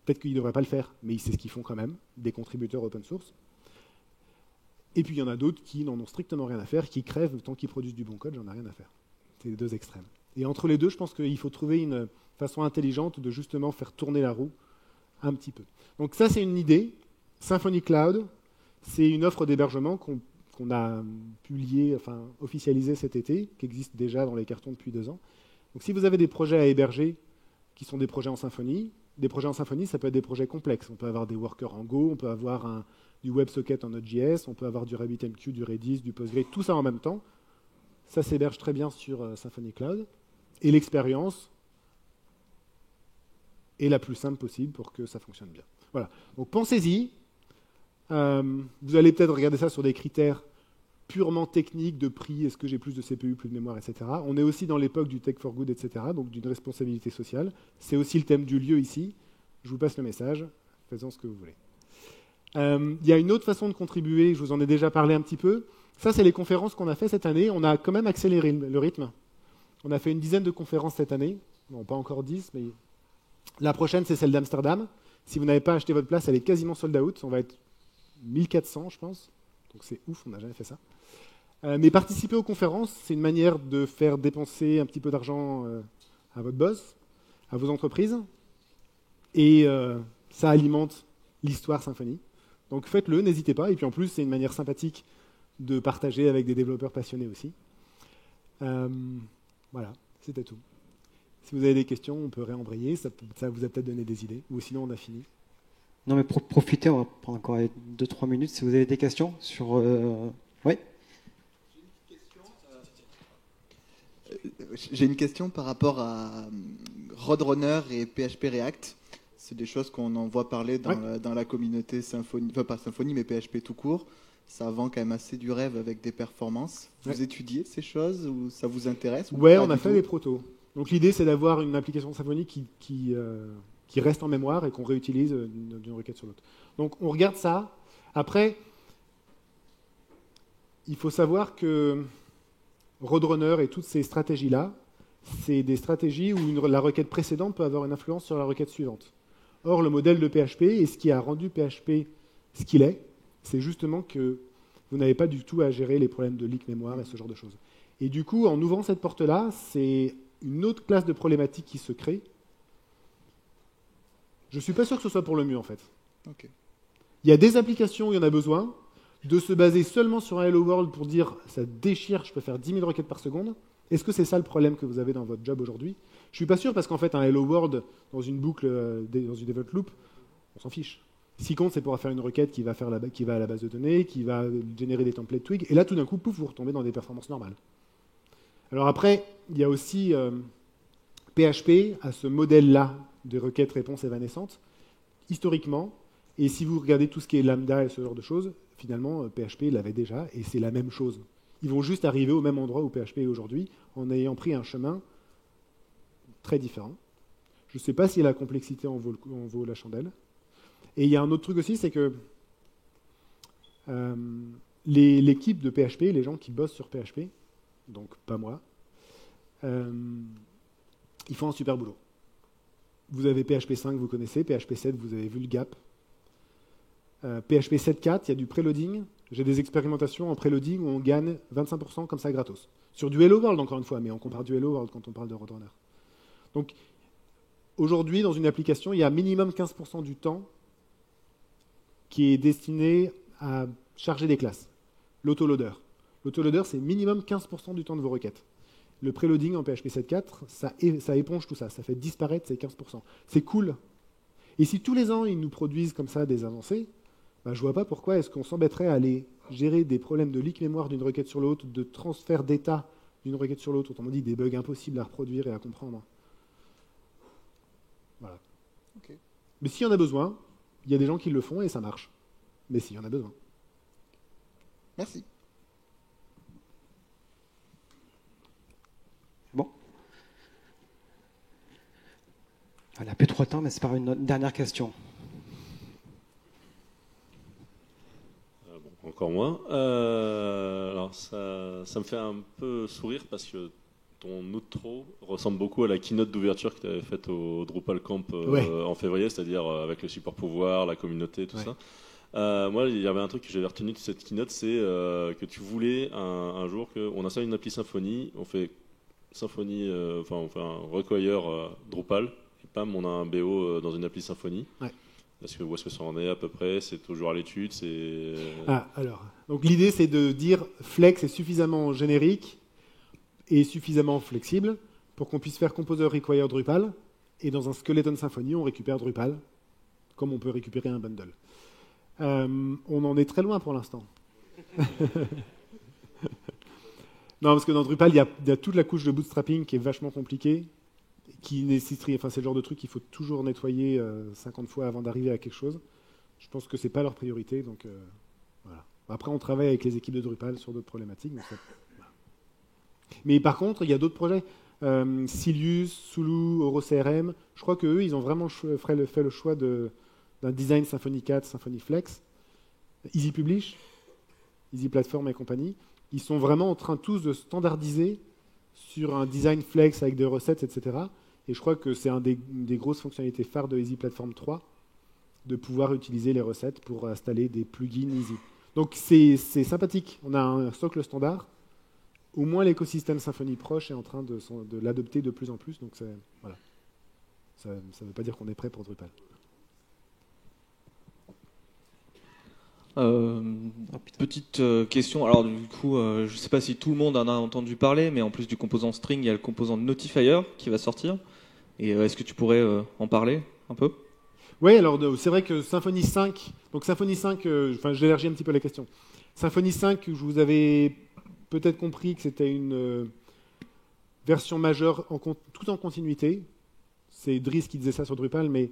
Speaker 1: Peut-être qu'ils ne devraient pas le faire, mais c'est ce qu'ils font quand même, des contributeurs open source. Et puis il y en a d'autres qui n'en ont strictement rien à faire, qui crèvent tant qu'ils produisent du bon code, j'en ai rien à faire. C'est les deux extrêmes. Et entre les deux, je pense qu'il faut trouver une façon intelligente de justement faire tourner la roue un petit peu. Donc ça, c'est une idée. Symfony Cloud, c'est une offre d'hébergement qu'on a publiée, officialisée cet été, qui existe déjà dans les cartons depuis 2 ans. Donc si vous avez des projets à héberger qui sont des projets en Symfony, ça peut être des projets complexes. On peut avoir des workers en Go, on peut avoir du WebSocket en Node.js, on peut avoir du RabbitMQ, du Redis, du Postgre, tout ça en même temps. Ça s'héberge très bien sur Symfony Cloud. Et l'expérience est la plus simple possible pour que ça fonctionne bien. Voilà. Donc pensez-y. Vous allez peut-être regarder ça sur des critères purement techniques de prix, est-ce que j'ai plus de CPU, plus de mémoire, etc. On est aussi dans l'époque du tech for good, etc., donc d'une responsabilité sociale. C'est aussi le thème du lieu ici. Je vous passe le message, faites-en ce que vous voulez. Il y a une autre façon de contribuer, je vous en ai déjà parlé un petit peu. Ça, c'est les conférences qu'on a fait cette année. On a quand même accéléré le rythme. On a fait une dizaine de conférences cette année. Bon, pas encore 10, mais la prochaine, c'est celle d'Amsterdam. Si vous n'avez pas acheté votre place, elle est quasiment sold out. On va être 1400, je pense. Donc c'est ouf, on n'a jamais fait ça. Mais participer aux conférences, c'est une manière de faire dépenser un petit peu d'argent à votre boss, à vos entreprises. Et ça alimente l'histoire Symfony. Donc faites-le, n'hésitez pas. Et puis en plus, c'est une manière sympathique de partager avec des développeurs passionnés aussi. Voilà, c'était tout. Si vous avez des questions, on peut réembrayer. Ça vous a peut-être donné des idées. Ou sinon, on a fini.
Speaker 2: Non, mais profitez, on va prendre encore 2-3 minutes. Si vous avez des questions sur... Oui.
Speaker 8: J'ai une question par rapport à Roadrunner et PHP React. C'est des choses qu'on en voit parler dans la communauté Symfony, enfin pas Symfony, mais PHP tout court. Ça vend quand même assez du rêve avec des performances. Vous étudiez ces choses ou ça vous intéresse?
Speaker 1: Ouais, on a fait des protos. Donc l'idée, c'est d'avoir une application Symfony qui reste en mémoire et qu'on réutilise d'une requête sur l'autre. Donc on regarde ça. Après, il faut savoir que Roadrunner et toutes ces stratégies-là, c'est des stratégies où la requête précédente peut avoir une influence sur la requête suivante. Or, le modèle de PHP et ce qui a rendu PHP ce qu'il est, c'est justement que vous n'avez pas du tout à gérer les problèmes de leak mémoire et ce genre de choses. Et du coup, en ouvrant cette porte-là, c'est une autre classe de problématiques qui se crée. Je ne suis pas sûr que ce soit pour le mieux, en fait.
Speaker 8: Okay.
Speaker 1: Il y a des applications où il y en a besoin. De se baser seulement sur un Hello World pour dire « ça déchire, je peux faire 10 000 requêtes par seconde », est-ce que c'est ça le problème que vous avez dans votre job aujourd'hui? Je ne suis pas sûr, parce qu'en fait, un Hello World dans une boucle, dans une develop loop, on s'en fiche. Ce qui compte, c'est pour faire une requête qui va à la base de données, qui va générer des templates Twig, et là, tout d'un coup, pouf, vous retombez dans des performances normales. Alors après, il y a aussi PHP à ce modèle-là de requêtes-réponses évanescentes, historiquement, et si vous regardez tout ce qui est lambda et ce genre de choses, finalement, PHP l'avait déjà, et c'est la même chose. Ils vont juste arriver au même endroit où PHP est aujourd'hui, en ayant pris un chemin très différent. Je ne sais pas si la complexité en vaut la chandelle. Et il y a un autre truc aussi, c'est que l'équipe de PHP, les gens qui bossent sur PHP, donc pas moi, ils font un super boulot. Vous avez PHP 5, vous connaissez, PHP 7, vous avez vu le gap. PHP 7.4, il y a du preloading. J'ai des expérimentations en preloading où on gagne 25% comme ça gratos. Sur du Hello World, encore une fois, mais on compare du Hello World quand on parle de Roadrunner. Donc, aujourd'hui, dans une application, il y a minimum 15% du temps qui est destiné à charger des classes. L'autoloader. L'autoloader, c'est minimum 15% du temps de vos requêtes. Le preloading en PHP 7.4, ça éponge tout ça. Ça fait disparaître ces 15%. C'est cool. Et si tous les ans, ils nous produisent comme ça des avancées, je ne vois pas pourquoi est-ce qu'on s'embêterait à aller gérer des problèmes de leak mémoire d'une requête sur l'autre, de transfert d'état d'une requête sur l'autre, autrement dit des bugs impossibles à reproduire et à comprendre. Voilà.
Speaker 8: Ok.
Speaker 1: Mais s'il y en a besoin, il y a des gens qui le font et ça marche. Mais s'il y en a besoin.
Speaker 8: Merci.
Speaker 2: Bon. On n'a plus trop de temps, mais c'est par une dernière question.
Speaker 3: Encore moins. Alors ça me fait un peu sourire parce que ton outro ressemble beaucoup à la keynote d'ouverture que tu avais faite au Drupal Camp en février, c'est-à-dire avec le support pouvoir, la communauté, tout ça. Moi, il y avait un truc que j'avais retenu de cette keynote, c'est que tu voulais un jour qu'on installe une appli Symfony, on fait Symfony, on fait un recueilleur Drupal, et pam, on a un BO dans une appli Symfony. Ouais. Parce que où est-ce que ça en est à peu près? C'est toujours à l'étude.
Speaker 1: Donc l'idée c'est de dire Flex est suffisamment générique et suffisamment flexible pour qu'on puisse faire Composer Require Drupal, et dans un skeleton Symfony on récupère Drupal comme on peut récupérer un bundle. On en est très loin pour l'instant. Non, parce que dans Drupal il y a toute la couche de bootstrapping qui est vachement compliquée, qui nécessiterait, c'est le genre de truc qu'il faut toujours nettoyer 50 fois avant d'arriver à quelque chose. Je pense que c'est pas leur priorité, donc voilà. Après, on travaille avec les équipes de Drupal sur d'autres problématiques. Donc voilà. Mais par contre, il y a d'autres projets. Silius, Sulu, OroCRM, je crois qu'eux, ils ont vraiment fait le choix d'un design Symfony 4, Symfony Flex. Easy Publish, Easy Platform et compagnie. Ils sont vraiment en train tous de standardiser sur un design Flex avec des recettes, etc. Et je crois que c'est des grosses fonctionnalités phares de Easy Platform 3, de pouvoir utiliser les recettes pour installer des plugins Easy. Donc c'est sympathique. On a un socle standard. Au moins l'écosystème Symfony proche est en train de l'adopter de plus en plus. Donc voilà. Ça ne veut pas dire qu'on est prêt pour Drupal.
Speaker 6: Petite question. Alors du coup, je ne sais pas si tout le monde en a entendu parler, mais en plus du composant string, il y a le composant notifier qui va sortir. Et est-ce que tu pourrais en parler un peu?
Speaker 1: Oui, alors c'est vrai que Symfony 5, donc Symfony 5, j'élargis un petit peu la question. Symfony 5, je vous avais peut-être compris que c'était une version majeure tout en continuité. C'est Dries qui disait ça sur Drupal, mais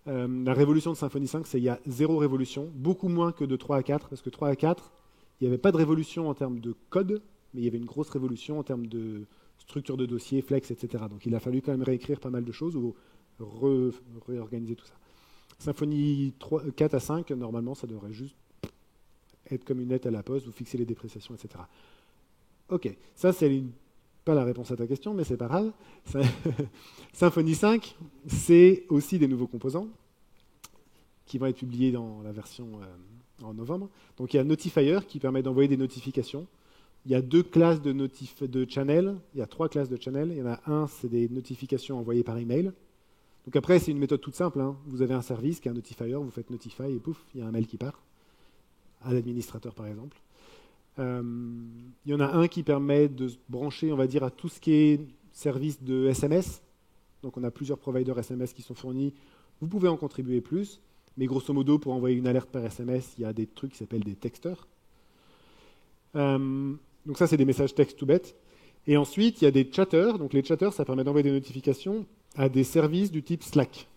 Speaker 1: la révolution de Symfony 5, c'est il y a 0 révolution, beaucoup moins que de 3 à 4, parce que 3 à 4, il n'y avait pas de révolution en termes de code, mais il y avait une grosse révolution en termes de structure de dossier, flex, etc. Donc il a fallu quand même réécrire pas mal de choses ou réorganiser tout ça. Symfony 4 à 5, normalement, ça devrait juste être comme une lettre à la poste, vous fixez les dépréciations, etc. Ok, ça c'est pas la réponse à ta question, mais c'est pas grave. Symfony 5, c'est aussi des nouveaux composants qui vont être publiés dans la version en novembre. Donc il y a Notifier qui permet d'envoyer des notifications. Il y a 2 classes de channel, il y a 3 classes de channel. Il y en a un, c'est des notifications envoyées par email. Donc après, c'est une méthode toute simple. Hein. Vous avez un service qui est un notifier, vous faites notify et pouf, il y a un mail qui part, à l'administrateur par exemple. Il y en a un qui permet de se brancher, on va dire, à tout ce qui est service de SMS. Donc on a plusieurs providers SMS qui sont fournis. Vous pouvez en contribuer plus, mais grosso modo, pour envoyer une alerte par SMS, il y a des trucs qui s'appellent des texteurs. Donc ça, c'est des messages texte tout bêtes. Et ensuite, il y a des chatters. Donc les chatters, ça permet d'envoyer des notifications à des services du type Slack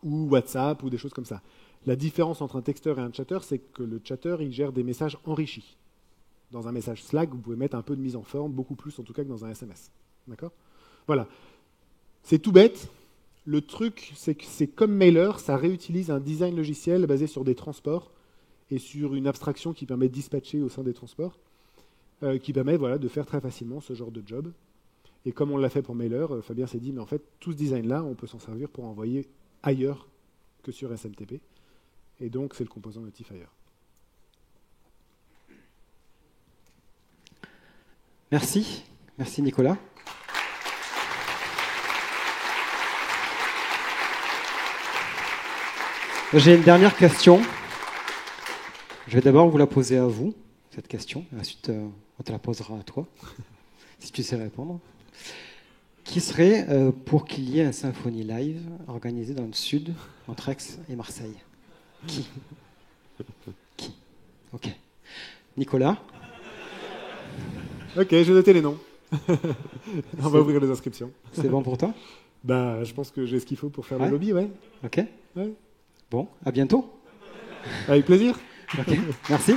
Speaker 1: ou WhatsApp ou des choses comme ça. La différence entre un texteur et un chatter, c'est que le chatter, il gère des messages enrichis. Dans un message Slack, vous pouvez mettre un peu de mise en forme, beaucoup plus en tout cas que dans un SMS. D'accord ? Voilà. C'est tout bête. Le truc, c'est que c'est comme Mailer, ça réutilise un design logiciel basé sur des transports et sur une abstraction qui permet de dispatcher au sein des transports, qui permet de faire très facilement ce genre de job. Et comme on l'a fait pour Mailer, Fabien s'est dit, mais en fait, tout ce design-là, on peut s'en servir pour envoyer ailleurs que sur SMTP. Et donc, c'est le composant Notifier.
Speaker 2: Merci. Merci Nicolas. J'ai une dernière question. Je vais d'abord vous la poser à vous, cette question. Et ensuite, on te la posera à toi, si tu sais répondre. Qui serait pour qu'il y ait un Symfony Live organisé dans le sud, entre Aix et Marseille? Qui? Qui? Ok. Nicolas?
Speaker 1: Ok, je vais noter les noms. On va ouvrir les inscriptions.
Speaker 2: C'est bon pour toi?
Speaker 1: Bah, je pense que j'ai ce qu'il faut pour faire
Speaker 2: Ouais.
Speaker 1: le lobby, ouais.
Speaker 2: Ok.
Speaker 1: Ouais.
Speaker 2: Bon, à bientôt.
Speaker 1: Avec plaisir.
Speaker 2: Ok. Merci.